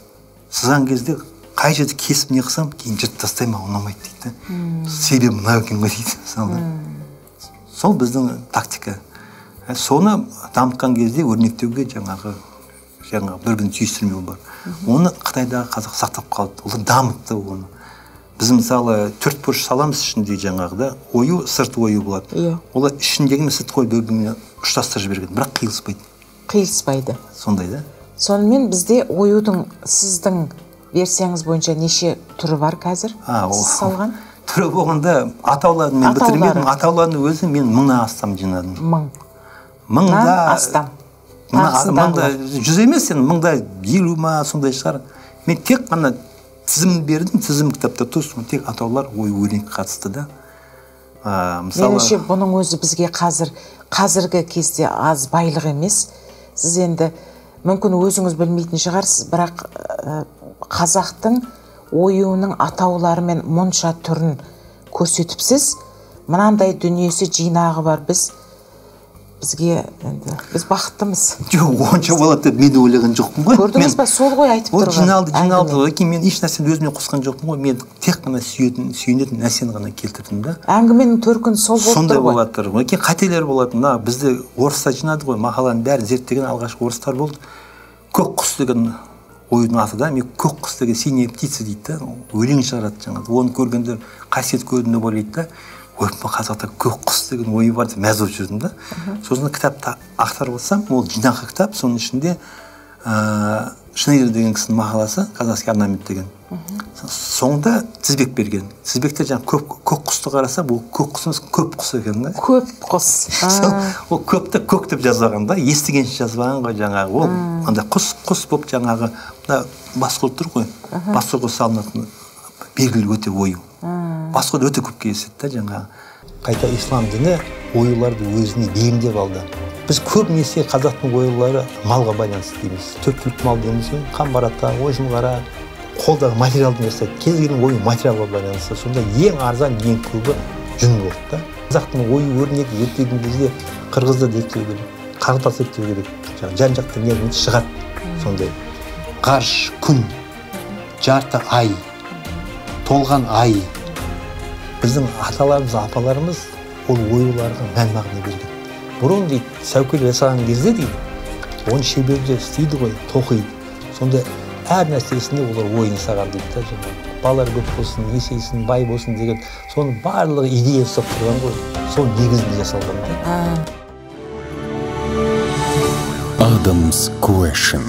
Сызған кезде қай жерді кесіп не қылсам, кейін жыртып тастаймын, ұнамайды дейді. Себебі мынау екен ғой дейді. сол біздің тактика. Соны дамытқан кезде өрнектеуге жаңағы бір-бірін түйістірмеу бар. Оны Қытайдағы қазақ сақтап қалды. Олар дамытты оны. Біз мысалы 4 бұрыш саламыз ішінде жаңағыда ою, сырт ою болады. Олар ішіндегі мен сырт ою бөлігімен ұштастырып жіберген, бірақ қиылыспайды. Қиылыспайды. Сондай да. Сонымен бізде оюдың сіздің версияңыз бойынша неше түрі бар қазір? Сіз салған? Түрі болғанда атауларын мен бітірмедім. Атаулардың өзі мен 1000-нан астам жинадым. 1000-нан астам. 100 емес, 1050 ма сондай шығар. Мен тек қана тізім бердім, тізім кітапта тұрсын, тек атаулар ой-өрнекке қатысты да. Меніңше бұның өзі бізге қазіргі кезде аз байлық емес. Сіз енді мүмкін өзіңіз білмейтін шығарсыз, бірақ қазақтың оюының атаулары мен мұнша түрін көрсетіпсіз. Мынандай дүниесі жинағы бар. Бізге біз бақыттымыз. Жоқ, онша болады деп мен ойлаған жоқпын ғой. Көрдіңіз ба, сол ғой айтып тұрған. Ол жиналды. Мен еш нәрсені өзіме қосқан жоқпын ғой. Мен тек қана сүйенетін нәрсені ғана келтірдім да. Әңгіменің төркіні сол болып тұр ғой. Сондай болады тұр ғой. Қателер болады. Бізді орыстар жинады ғой. Мақаланың бәрін зерттеген алғашқы орыстар болды. Көк құс деген ойдың аты да. Мен көк құс деген синяя птица дейді да. Өлең шығарады жаңағы. Оны көргендер қасиет көрдім деп ойлайды да. Қазақта көк құс деген ойы бар деп мәз болып жүрдім да. Сосын кітапты ақтарып алсам, ол жинақы кітап, соның ішінде Шнейдер деген кісінің мақаласы, казахский орнамент деген. Соңында тізбек берген. Тізбекте жаңағы көк құсты қарасам, ол көк құс емес, көп құс екен да. Көп құс. Ол көпті көк деп жазған да, естігенше жазған ғой жаңағы. Ол андай құс болып жаңағы басқұр тұр ғой. Басқұрға салынатын белгілі өте ою. Басқа өте көп кездеседі да жаңағы. Қайта ислам діні оюларды өзіне бейімдеп алды. Біз көбінесе қазақтың оюлары малға байланысты дейміз. 4 түлік мал дейміз ғой. Қамбарата, ойжымғара, қолдағы материалды жасайды. Кез келген ою материалға байланысты. Сонда ең арзан, ең көбі жүн болды да. Қазақтың ою өрнегі зерттеген кезде қырғызды зерттеу керек, қағытас зерттеу керек. Жан-жақтан не шығады. Сондай ғарыш, күн, жарты ай, толған ай. Біздің аталарымыз, апаларымыз ол оюларға мән-мағына берген. Бұрын дейді, сәукел жасаған кезде дейді, оны шеберде істейді ғой, тоқиды. Сонда әр нәрсесінде олар ой жасаған дейді да жаңағы. Балалар көп болсын, есейсін, бай болсын деген, соның барлығы идея ұстап тұрған ғой. Сол негізінде жасалған да. Adam's Question.